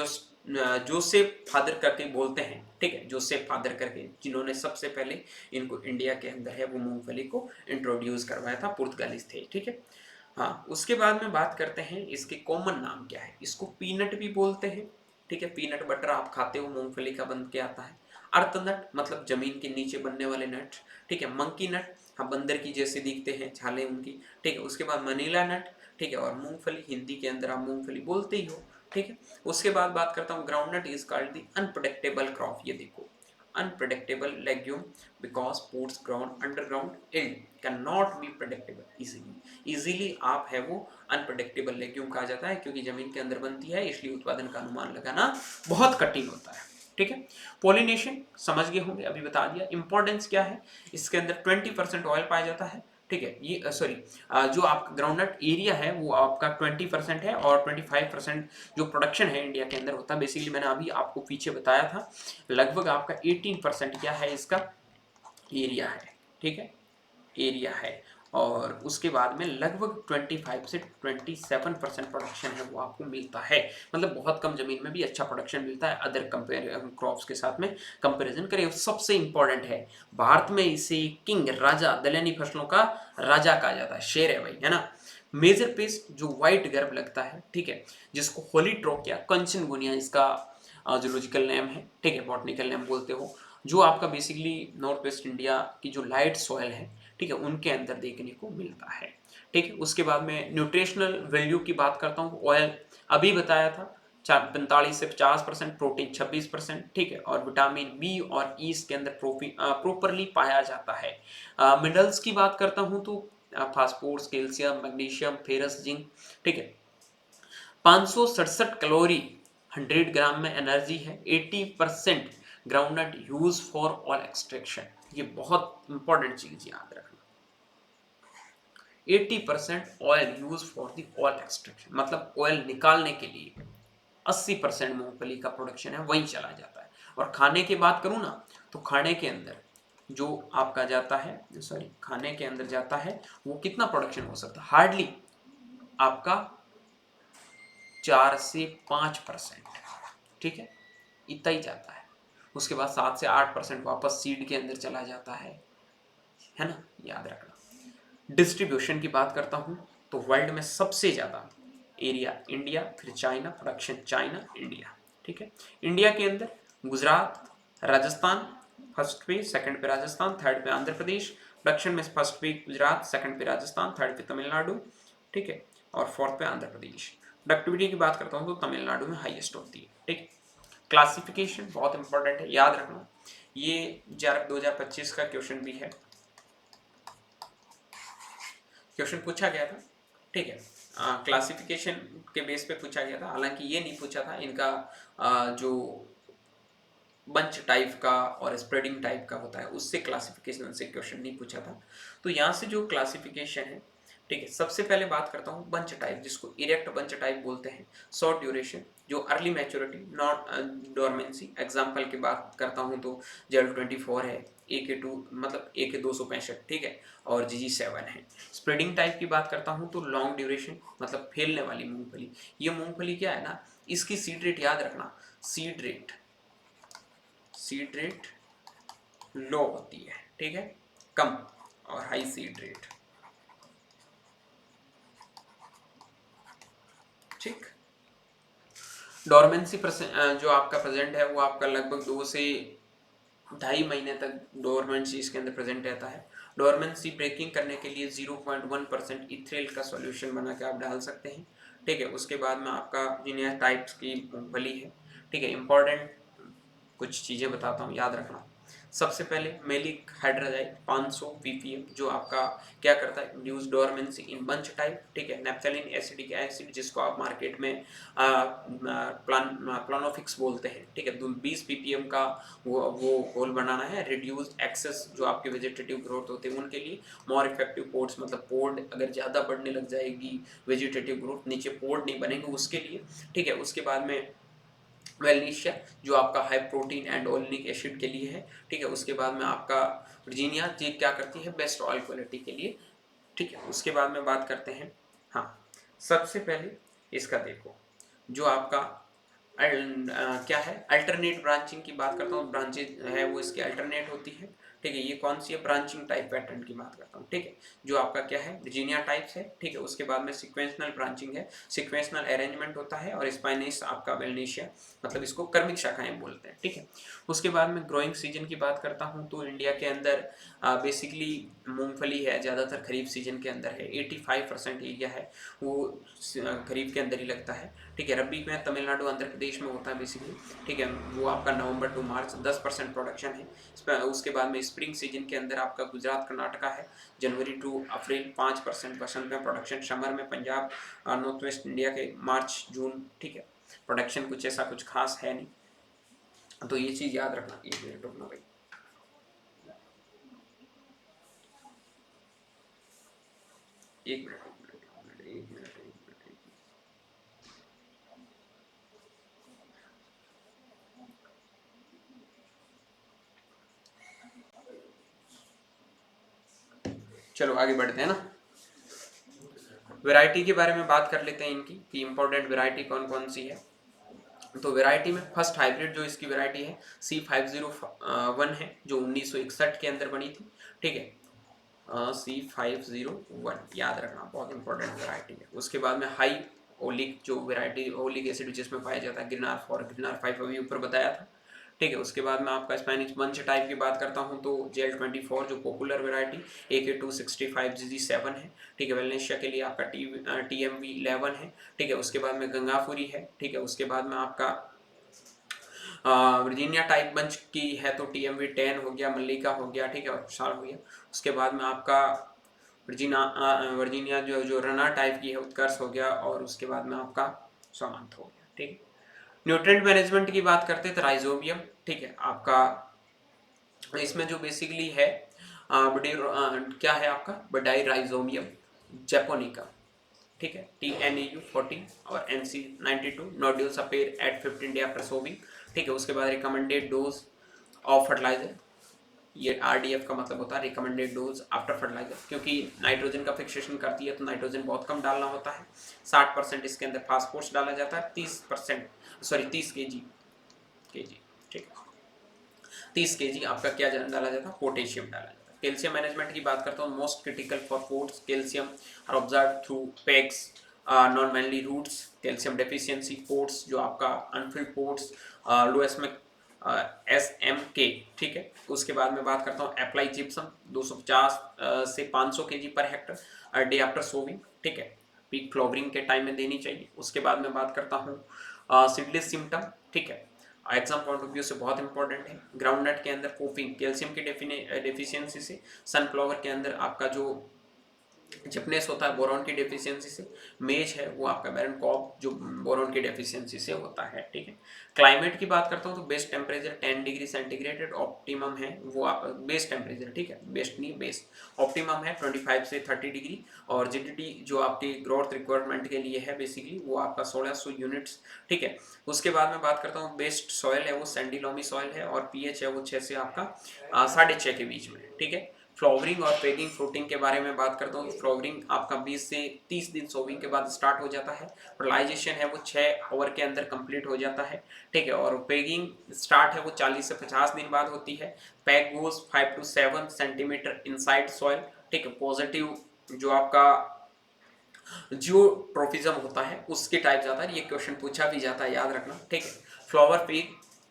S1: जोसेफ फादर करके बोलते हैं, ठीक है, जोसेफ फादर करके, जिन्होंने सबसे पहले इनको इंडिया के अंदर है वो मूंगफली को इंट्रोड्यूस करवाया था, पुर्तगालीज थे, ठीक है। हाँ, उसके बाद में बात करते हैं इसके कॉमन नाम क्या है। इसको पीनट भी बोलते हैं, ठीक है, पीनट बटर आप खाते हो मूंगफली का बन के आता है। अर्थ नट मतलब जमीन के नीचे बनने वाले नट, ठीक है। मंकी नट, हाँ बंदर की जैसे दिखते हैं, छाले उनकी, ठीक है। उसके बाद मनीला नट, ठीक है। और मूंगफली, हिंदी के अंदर आप मूंगफली बोलते ही हो, ठीक है। उसके बाद बात करता हूँ groundnut is called the unpredictable crop. ये देखो, unpredictable legume because foods grown underground yield cannot be predictable easily आप है वो unpredictable legume कहा जाता है क्योंकि जमीन के अंदर बनती है, इसलिए उत्पादन का अनुमान लगाना बहुत कठिन होता है, ठीक है। पॉलिनेशन समझ गए होंगे, अभी बता दिया। इंपॉर्टेंस क्या है, इसके अंदर 20% ऑयल पाया जाता है, ठीक है। ये सॉरी, जो आपका ग्राउंडनट एरिया है वो आपका 20% है और 25% जो प्रोडक्शन है इंडिया के अंदर होता है। बेसिकली मैंने अभी आपको पीछे बताया था, लगभग आपका 18% क्या है, इसका एरिया है, ठीक है, एरिया है। और उसके बाद में लगभग 25 से 27% प्रोडक्शन है वो आपको मिलता है। मतलब बहुत कम जमीन में भी अच्छा प्रोडक्शन मिलता है अदर कंपेयर क्रॉप्स के साथ में कंपैरिजन करें। सबसे इंपॉर्टेंट है, भारत में इसे किंग, राजा, दलहनी फसलों का राजा कहा जाता है, शेर है भाई, है ना। मेजर पेस्ट जो व्हाइट गर्भ लगता है, ठीक है, जिसको होलीट्रोकिया कंचनगुनिया इसका जूलॉजिकल नेम है, ठीक है, बॉटनिकल नेम बोलते हो, जो आपका बेसिकली नॉर्थ वेस्ट इंडिया की जो लाइट सॉइल है, ठीक है, उनके अंदर देखने को मिलता है, ठीक है। उसके बाद में न्यूट्रिशनल वैल्यू की बात करता हूँ। ऑयल अभी बताया था 45 से 50%, प्रोटीन 26%, ठीक है। और विटामिन बी और ई इसके अंदर प्रॉपरली पाया जाता है। मिनरल्स की बात करता हूँ तो phosphorus, calcium, magnesium, ferrous, zinc, ठीक है। 567 कैलोरी 100 ग्राम में एनर्जी है। 80% groundnut use for oil extraction, ये बहुत इंपॉर्टेंट चीज याद रखना। 80% oil use for the oil extraction, मतलब ऑयल निकालने के लिए 80% मूंगफली का प्रोडक्शन है वहीं चला जाता है। और खाने की बात करूं ना, तो खाने के अंदर जो आपका जाता है, सॉरी, खाने के अंदर जाता है वो कितना प्रोडक्शन हो सकता है, हार्डली आपका 4 से 5%, ठीक है, इतना ही जाता है। उसके बाद 7 से 8% वापस सीड के अंदर चला जाता है ना, याद रखना। डिस्ट्रीब्यूशन की बात करता हूँ तो वर्ल्ड में सबसे ज़्यादा एरिया इंडिया, फिर चाइना, प्रोडक्शन चाइना, इंडिया, ठीक है। इंडिया के अंदर गुजरात, राजस्थान फर्स्ट पे, सेकंड पे राजस्थान, थर्ड पे आंध्र प्रदेश। प्रोडक्शन में फर्स्ट पे गुजरात, सेकंड पे राजस्थान, थर्ड पे तमिलनाडु, ठीक है, और फोर्थ पे आंध्र प्रदेश। प्रोडक्टिविटी की बात करता हूँ तो तमिलनाडु में हाईएस्ट होती है, ठीक। क्लासिफिकेशन बहुत इंपॉर्टेंट है, याद रखना। ये 2025 का क्वेश्चन भी है, क्वेश्चन पूछा गया था, ठीक है। क्लासिफिकेशन के बेस पे पूछा गया था, हालांकि ये नहीं पूछा था इनका जो बंच टाइप का और स्प्रेडिंग टाइप का होता है उससे क्लासिफिकेशन से क्वेश्चन नहीं पूछा था। तो यहाँ से जो क्लासिफिकेशन है, ठीक है, सबसे पहले बात करता हूँ बंच टाइप, जिसको इरेक्ट बंच टाइप बोलते हैं। शॉर्ट ड्यूरेशन, जो early maturity, not dormancy. Example की बात करता हूँ तो JL24 है, AK2 मतलब AK265, ठीक है, और GG7 है। स्प्रेडिंग टाइप की बात करता हूँ तो लॉन्ग ड्यूरेशन मतलब फैलने वाली मूंगफली। ये मूंगफली क्या है ना, इसकी सीड रेट याद रखना, सीड रेट लो होती है, ठीक है, कम, और हाई सीड रेट, ठीक। डोरमेंसी जो आपका प्रेजेंट है वो आपका लगभग 2 से 2.5 महीने तक डोरमेंसी इसके अंदर प्रेजेंट रहता है। डोरमेंसी ब्रेकिंग करने के लिए 0.1% इथ्रेल का सॉल्यूशन बना के आप डाल सकते हैं, ठीक है। उसके बाद में आपका जीनिया टाइप्स की मूंगफली है, ठीक है। इंपॉर्टेंट कुछ चीज़ें बताता हूँ, याद रखना। सबसे पहले मेलिक हाइड्राजाइड 500 ppm जो आपका क्या करता है, इंड्यूस डोरमेंसी इन बंच टाइप, ठीक है। नेप्थेलिन एसिडिक एसिड जिसको आप मार्केट में प्लानोफिक्स बोलते हैं, ठीक है, 20 ppm का वो घोल बनाना है। रिड्यूस्ड एक्सेस जो आपके वेजिटेटिव ग्रोथ होते हैं उनके लिए। मोर इफेक्टिव पोड्स मतलब पोड अगर ज़्यादा बढ़ने लग जाएगी वेजिटेटिव ग्रोथ, नीचे पोड नहीं बनेंगे उसके लिए, ठीक है। उसके बाद में वेलनीशिया जो आपका high protein and oleic acid के लिए है, ठीक है। उसके बाद में आपका वर्जीनिया जी क्या करती है, बेस्ट ऑयल क्वालिटी के लिए, ठीक है। उसके बाद में बात करते हैं, हाँ, सबसे पहले इसका देखो, जो आपका क्या है, अल्टरनेट ब्रांचिंग की बात करता हूँ, ब्रांचेज है वो इसकी अल्टरनेट होती है, ठीक है। ये कौन सी है, ब्रांचिंग टाइप पैटर्न की बात करता हूँ, ठीक है, जो आपका क्या है, वर्जीनिया टाइप्स है, ठीक है। उसके बाद में सिक्वेंशनल ब्रांचिंग है, सिक्वेंशनल अरेंजमेंट होता है, और स्पाइनिस आपका वेलनेशिया, मतलब इसको क्रमिक शाखाएं बोलते हैं, ठीक है। उसके बाद में ग्रोइंग सीजन की बात करता हूँ तो इंडिया के अंदर बेसिकली मूंगफली है, ज़्यादातर खरीफ सीजन के अंदर है, 85% एरिया है वो खरीफ के अंदर ही लगता है, ठीक है। रबी में तमिलनाडु आंध्र प्रदेश में होता है बेसिकली, ठीक है, वो आपका नवंबर टू मार्च 10% प्रोडक्शन है। उसके बाद में स्प्रिंग सीजन के अंदर आपका गुजरात कर्नाटका है, जनवरी टू अप्रैल 5% बसंत में प्रोडक्शन, समर में पंजाब नॉर्थ वेस्ट इंडिया के मार्च जून, ठीक है। प्रोडक्शन कुछ ऐसा कुछ खास है नहीं, तो ये चीज़ याद रखना। एक मिनट रुकना भाई, एक मिनट एक मिनट एक मिनट एक मिनट। चलो आगे बढ़ते हैं ना, वैरायटी के बारे में बात कर लेते हैं इनकी कि इंपॉर्टेंट वैरायटी कौन कौन सी है। तो वैरायटी में फर्स्ट हाइब्रिड जो इसकी वैरायटी है C501 है, जो 1961 के अंदर बनी थी, ठीक है। C501 याद रखना, बहुत इंपॉर्टेंट वैरायटी है। उसके बाद में हाई ओलिक जो वैरायटी, ओलिक एसिड जिसमें पाया जाता है, गिरनार 4, गिरनार 5 अभी ऊपर बताया था, ठीक है। उसके बाद में आपका स्पेनिश बंच टाइप की बात करता हूँ तो JL24 जो पॉपुलर वैरायटी AK265GG7 है, ठीक है। वेलनेशिया के लिए आपका TMV11 है, ठीक है। उसके बाद में गंगाफुरी है, ठीक है। उसके बाद में आपका वर्जीनिया टाइप बंच की है तो TMV10 हो गया, मल्लिका हो गया, ठीक है, और विशाल हो गया। उसके बाद में आपका वर्जीनिया जो जो रना टाइप की है, उत्कर्ष हो गया, और उसके बाद में आपका सामंत हो गया, ठीक है। न्यूट्रिएंट मैनेजमेंट की बात करते हैं तो राइजोबियम, ठीक है, आपका इसमें जो बेसिकली है क्या है आपका बडाई राइजोबियम जैपोनिका, ठीक है। TNAU40 और NC92 nodules appear eight 15 day after sowing, ठीक है। उसके बाद रिकमेंडेड डोज ऑफ फर्टिलाइजर, ये RDF का मतलब होता है रिकमेंडेड डोज आफ्टर फर्टिलाइजर, क्योंकि नाइट्रोजन का फिक्सेशन करती है तो नाइट्रोजन बहुत कम डालना होता है। 60% इसके अंदर फास्फोरस डाला जाता है, 30% सॉरी 30 केजी, ठीक है, 30 केजी आपका क्या डाला जाता है, पोटेशियम डाला जाता है। कैल्शियम मैनेजमेंट की बात करता हूँ, most critical for pods, calcium are absorb through pegs non mainly roots, calcium deficiency pods जो आपका अनफिल्ड पोर्ट्स, लोएस्ट में SMK, ठीक है। उसके बाद में बात करता हूँ अप्लाई जिप्सम 250 से 500 KG per hectare day after sowing, ठीक है, पीक फ्लावरिंग के टाइम में देनी चाहिए। उसके बाद में बात करता हूँ सीडलेस सिम्टम, ठीक है, एग्जाम पॉइंट ऑफ व्यू से बहुत इंपॉर्टेंट है। ग्राउंडनट के अंदर पोपिंग कैल्शियम की डेफिशिएंसी से, सनफ्लावर के अंदर आपका जो चिपनेस होता है बोरॉन की डेफिशिएंसी से, मेज है वो आपका बैरन कॉप जो बोरॉन की डेफिशिएंसी से होता है, ठीक है। क्लाइमेट की बात करता हूँ तो best temperature 10 degree centigrade, optimum है वो आप बेस्ट टेम्परेचर, ठीक है, बेस्ट नहीं बेस्ट, ऑप्टिमम है 25 से 30 डिग्री, और GDT जो आपकी ग्रोथ रिक्वायरमेंट के लिए है बेसिकली वो आपका 1600 यूनिट्स, ठीक है। उसके बाद में बात करता हूँ बेस्ट सॉयल है वो सैंडी लॉमी सॉयल है, और pH है वो 6 से आपका 6.5 के बीच में, ठीक है। फ्लावरिंग और पेगिंग फ्रूटिंग के बारे में बात करता हूँ, फ्लावरिंग आपका 20 से 30 दिन सोविंग के बाद स्टार्ट हो जाता है, फर्टिलाइजेशन है वो 6 आवर के अंदर कंप्लीट हो जाता है, ठीक है। और पेगिंग स्टार्ट है वो 40 से 50 दिन बाद होती है। Peg goes 5 to 7 centimetre inside soil, ठीक है। पॉजिटिव जो आपका जियोट्रोफिज्म होता है उसके टाइप जाता है, ये क्वेश्चन पूछा भी जाता है, याद रखना, ठीक है। फ्लावर पेग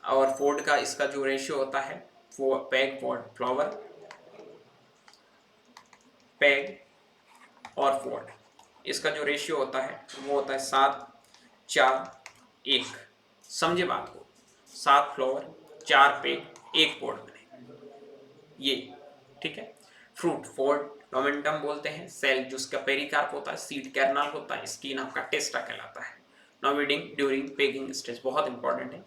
S1: और फोर्ड का इसका जो रेशियो होता है, पैग फोर्ड, फ्लावर पैग और फोर्ड, इसका जो रेशियो होता है वो होता है 7-4-1, समझे बात को, 7 फ्लावर 4 पैग 1 पोर्ड बने ये, ठीक है। फ्रूट फोर्ड टोमेंटम बोलते हैं, सेल जो उसका पेरिकार्प होता है, सीड कैरनाल होता है, स्किन आपका टेस्टा कहलाता है। नोविडिंग ड्यूरिंग पेगिंग स्टेज बहुत इंपॉर्टेंट है,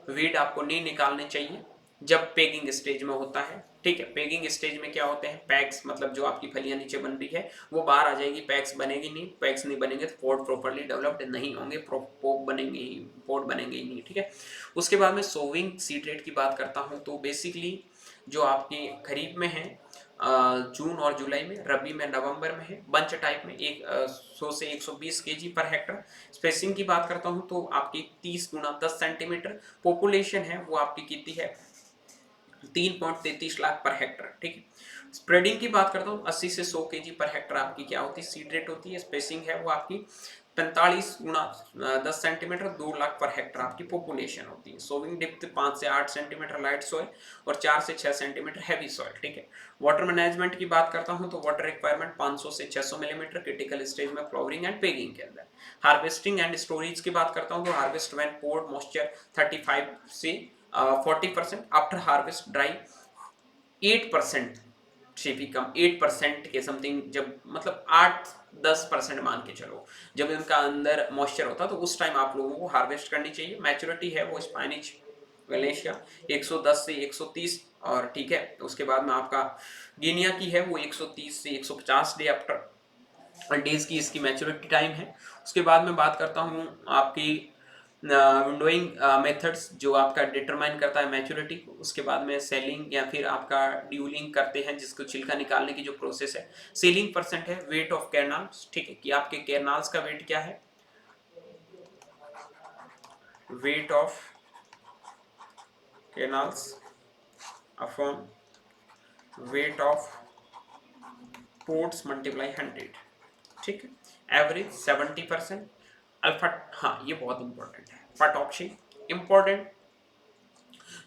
S1: वीड आपको नहीं निकालने चाहिए जब पेगिंग स्टेज में होता है, ठीक है। पेगिंग स्टेज में क्या होते हैं, पैक्स मतलब जो आपकी फलियां नीचे बन रही है वो बाहर आ जाएगी, पैक्स बनेगी नहीं, पैक्स नहीं बनेंगे तो पोर्ट प्रॉपर्ली डेवलप्ड नहीं होंगे, पोप बनेंगे ही, पोर्ट बनेंगे ही नहीं, ठीक है। उसके बाद में सोविंग सीड रेट की बात करता हूँ तो बेसिकली जो आपकी खरीफ में है जून और जुलाई में, रबी में नवंबर में है, बंच टाइप में 100 से 120 केजी पर हेक्टर। स्पेसिंग की बात करता हूँ तो आपकी 30 गुना 10 सेंटीमीटर। पॉपुलेशन है वो आपकी कितनी है 3.33 लाख पर हेक्टर, ठीक है। स्प्रेडिंग की बात करता हूँ, 80 से 100 केजी पर हेक्टर आपकी क्या होती है, सीड रेट होती है। स्पेसिंग है वो आपकी 45 गुणा 10 सेंटीमीटर, 2 लाख पर हेक्टर आपकी पॉपुलेशन होती है। सोविंग डिप्थ 5 से 8 सेंटीमीटर लाइट सॉइल और 4 से 6 सेंटीमीटर हैवी सॉइल, ठीक है। वाटर मैनेजमेंट की बात करता हूँ तो वाटर रिक्वायरमेंट 500 से 600 मिलीमीटर क्रिटिकल स्टेज में फ्लावरिंग एंड पेगिंग के अंदर। हार्वेस्टिंग एंड स्टोरेज की बात करता हूँ तो हार्वेस्ट व्हेन पोर्ड मॉइस्चर 35 से 40%, आफ्टर हार्वेस्ट ड्राई 8% से भी कम, 8% के समथिंग, जब मतलब 8-10% मान के चलो, जब इनका अंदर मॉइस्चर होता है तो उस टाइम आप लोगों को हार्वेस्ट करनी चाहिए। मैच्योरिटी है वो स्पेनिश वेलेशिया 110 से 130, और ठीक है, उसके बाद में आपका गिनिया की है वो 130 से 150 डे आफ्टर डेज की इसकी मैच्योरिटी टाइम है। उसके बाद में बात करता हूँ आपकी विंडोइंग मेथड्स जो आपका डिटरमाइन करता है मैच्योरिटी को। उसके बाद में सेलिंग या फिर आपका ड्यूलिंग करते हैं, जिसको छिलका निकालने की जो प्रोसेस है। सेलिंग परसेंट है वेट ऑफ कैरनाल्स, ठीक है, कि आपके कैरनाल्स का वेट क्या है, weight of kernels upon weight of pods multiply 100, ठीक है। एवरेज 70%। अल्फा, हाँ ये बहुत इंपॉर्टेंट है, फाटॉक्सिन इंपॉर्टेंट,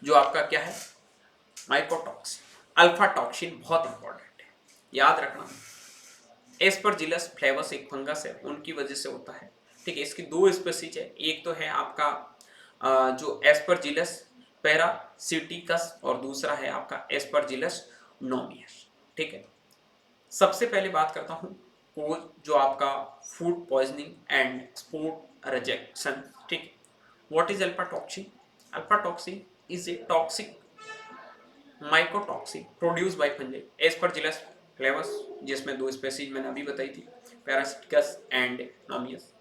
S1: जो आपका क्या है माइकोटॉक्सिन। अल्फा टॉक्सिन बहुत इंपॉर्टेंट है, याद रखना। एस्परजिलस फ्लेवस एक फंगस है, उनकी वजह से होता है, ठीक है। इसकी दो स्पीसीज है, एक तो है आपका जो एस्परजिलस पैरासिटिकस और दूसरा है आपका एस्परजिलस नोमियस, ठीक है। सबसे पहले बात करता हूँ कोज, जो आपका food poisoning and sport rejection, ठीक है। What is alpha toxin? Alpha toxin is a toxic mycotoxin produce by fungi Aspergillus फ्लेवस, जिसमें दो स्पेसीज मैंने अभी बताई थी, पैरासिटिकस एंड नोमियस,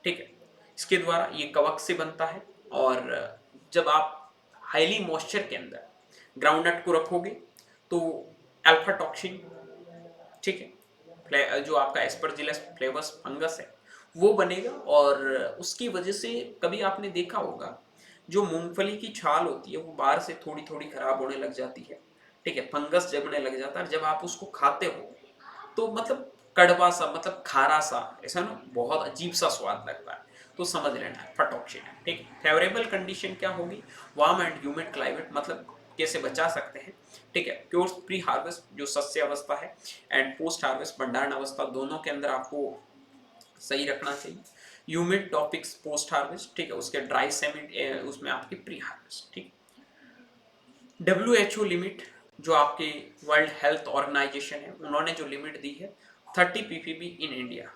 S1: ठीक है। इसके द्वारा ये कवक से बनता है, और जब आप हाईली मॉइस्चर के अंदर ग्राउंडनट को रखोगे तो अल्फा टॉक्सिन, ठीक है, जो आपका एस्परजिलस फ्लेवस फंगस है वो बनेगा। और उसकी वजह से कभी आपने देखा होगा जो मूंगफली की छाल होती है वो बाहर से थोड़ी थोड़ी खराब होने लग जाती है, ठीक है, फंगस जमने लग जाता है। जब आप उसको खाते हो तो मतलब कड़वा सा, मतलब खारा सा, ऐसा ना बहुत अजीब सा स्वाद लगता है, तो समझ लेना है फटोक्सिन है, ठीक है। फेवरेबल कंडीशन क्या होगी, वार्म एंड ह्यूमिड क्लाइमेट, मतलब कैसे बचा सकते हैं, ठीक है। प्योर प्री हार्वेस्ट जो सस्य अवस्था है एंड पोस्ट हार्वेस्ट भंडारण अवस्था, दोनों के अंदर आपको सही रखना चाहिए। ह्यूमिड टॉपिक्स पोस्ट हार्वेस्ट, ठीक है, उसके ड्राई सेमी उसमें आपकी प्री हार्वेस्ट, ठीक। WHO लिमिट जो आपके वर्ल्ड हेल्थ ऑर्गेनाइजेशन है, उन्होंने जो लिमिट दी है 30 ppb इन इंडिया,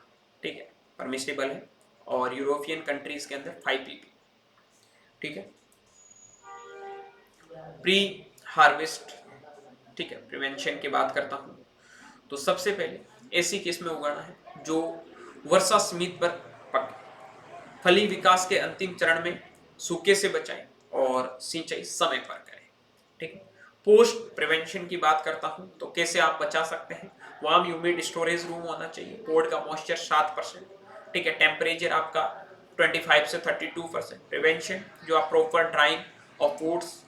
S1: ठीक है, परमिसिबल है। और यूरोपियन कंट्रीज के अंदर 5 pp, ठीक है। प्री हार्वेस्ट, ठीक है, प्रिवेंशन की बात करता हूँ तो सबसे पहले ऐसी किस्में उगाना है जो वर्षा समीप पर पके, फली विकास के अंतिम चरण में सूखे से बचाएं और सिंचाई समय पर करें, ठीक है। पोस्ट प्रिवेंशन की बात करता हूं तो कैसे आप बचा सकते हैं, वार्म ह्यूमिड स्टोरेज रूम होना चाहिए, पोर्ट का मॉइस्चर 7%, ठीक है, टेम्परेचर आपका 25 से 32%, प्रिवेंशन जो आप प्रॉपर ड्राइंग और पोर्ट्स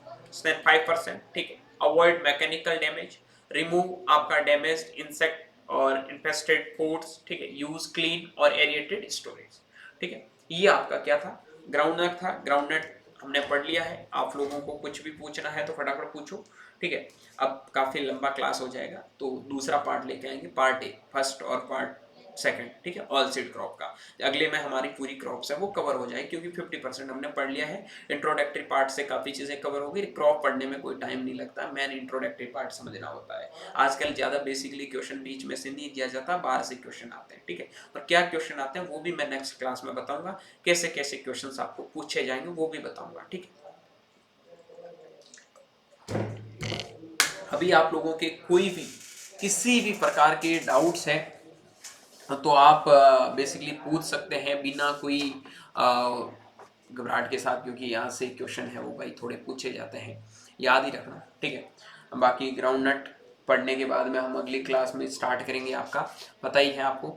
S1: 5%, ठीक है। अवॉइड मैकेनिकल डैमेज, रिमूव आपका डैमेज्ड इंसेक्ट और इन्फेस्टेड पोर्ट्स, ठीक है। यूज क्लीन और एरिएटेड स्टोरेज, ठीक है। ये आपका क्या था, ग्राउंडनट था। ग्राउंडनट हमने पढ़ लिया है, आप लोगों को कुछ भी पूछना है तो फटाफट पूछो, ठीक है। अब काफी लंबा क्लास हो जाएगा तो दूसरा पार्ट लेके आएंगे, पार्ट ए फर्स्ट और पार्ट सेकंड, ठीक है, ऑल सीड क्रॉप का। अगले में हमारी पूरी क्रॉप्स है वो कवर हो जाएगी, क्योंकि 50% हमने पढ़ लिया है। इंट्रोडक्टरी पार्ट से काफी चीजें कवर हो गई, क्रॉप पढ़ने में कोई टाइम नहीं लगता, मेन इंट्रोडक्टरी पार्ट समझना होता है। आजकल ज्यादा बेसिकली क्वेश्चन बीच में से नहीं दिया जाता, बाहर से क्वेश्चन आते हैं, ठीक है। और क्या क्वेश्चन आते हैं वो भी मैं नेक्स्ट क्लास में बताऊंगा, कैसे कैसे क्वेश्चन आपको पूछे जाएंगे वो भी बताऊंगा, ठीक है। अभी आप लोगों के कोई भी किसी भी प्रकार के डाउट्स हैं तो आप बेसिकली पूछ सकते हैं बिना कोई घबराहट के साथ, क्योंकि यहाँ से क्वेश्चन है वो भाई थोड़े पूछे जाते हैं, याद ही रखना, ठीक है। बाकी ग्राउंड नट पढ़ने के बाद में हम अगली क्लास में स्टार्ट करेंगे, आपका पता ही है आपको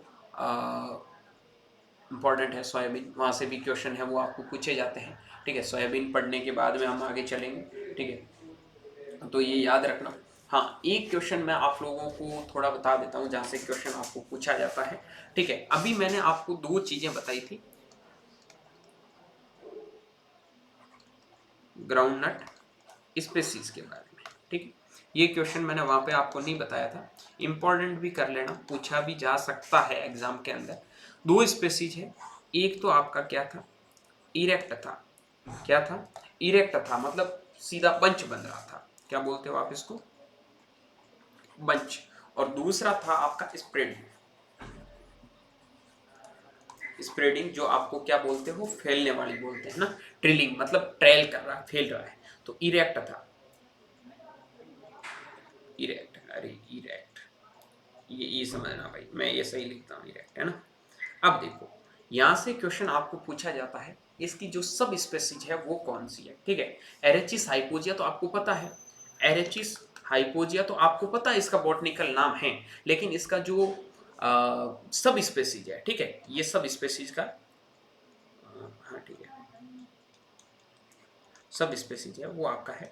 S1: इम्पॉर्टेंट है सोयाबीन, वहाँ से भी क्वेश्चन है वो आपको पूछे जाते हैं, ठीक है। सोयाबीन पढ़ने के बाद में हम आगे चलेंगे, ठीक है। तो ये याद रखना। हाँ, एक क्वेश्चन मैं आप लोगों को थोड़ा बता देता हूँ जहाँ से क्वेश्चन आपको पूछा जाता है। ठीक है, अभी मैंने आपको दो चीजें बताई थी, ग्राउंड नट स्पेसीज के बारे में। ठीक है, ये क्वेश्चन मैंने वहां पे आपको नहीं बताया था, इंपॉर्टेंट भी कर लेना, पूछा भी जा सकता है एग्जाम के अंदर। दो स्पेसीज है, एक तो आपका क्या था, इरेक्ट था। क्या था? इरेक्ट था, मतलब सीधा बंच बन रहा था। क्या बोलते हो आप इसको? बंच। और दूसरा था आपका स्प्रेड। स्प्रेडिंग जो आपको क्या बोलते हो, फैलने वाली बोलते हैं ना, ट्रिलिंग, मतलब ट्रेल कर रहा है, फैल रहा है। तो इरेक्ट था, इरेक्ट, अरे इरेक्ट, ये समझना भाई, मैं ये सही लिखता हूँ, इरेक्ट है ना। अब देखो, यहां से क्वेश्चन आपको पूछा जाता है, इसकी जो सब स्पेसीज है वो कौन सी है। ठीक है, एरेचिस हाइपोजिया तो आपको पता है, एरेचिस हाइपोजिया तो आपको पता है इसका बॉटनिकल नाम है, लेकिन इसका जो सब स्पेसीज है, ठीक है, ये सब स्पेसीज का हाँ ठीक है, सब स्पेसीज है वो आपका है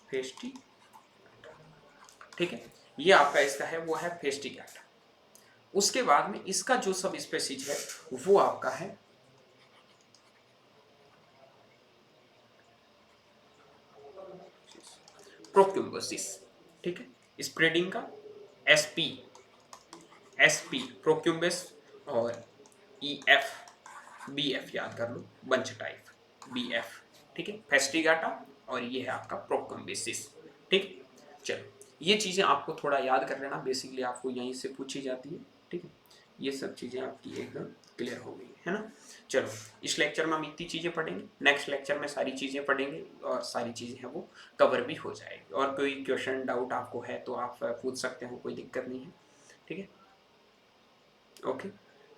S1: फेस्टी। ठीक है, ये आपका इसका है वो है फेस्टिगेटा। उसके बाद में इसका जो सब स्पेसीज है वो आपका है प्रोक्यूम्बोसिस। ठीक है, स्प्रेडिंग का एसपी, एसपी प्रोक्यूम्बस, और ईएफ, बीएफ याद कर लो, बंच टाइप, बीएफ। ठीक है, फेस्टिगाटा, और ये है आपका प्रोक्यूम्बेसिस। ठीक, चलो ये चीज़ें आपको थोड़ा याद कर लेना, बेसिकली आपको यहीं से पूछी जाती है। ठीक है, ये सब चीज़ें आपकी एकदम क्लियर हो गई है ना। चलो, इस लेक्चर में हम इतनी चीज़ें पढ़ेंगे, नेक्स्ट लेक्चर में सारी चीज़ें पढ़ेंगे और सारी चीज़ें हैं वो कवर भी हो जाएगी। और कोई क्वेश्चन डाउट आपको है तो आप पूछ सकते हो, कोई दिक्कत नहीं है। ठीक है, ओके,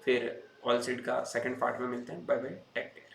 S1: फिर ऑल सीड का सेकंड पार्ट में मिलते हैं। Bye bye, take care.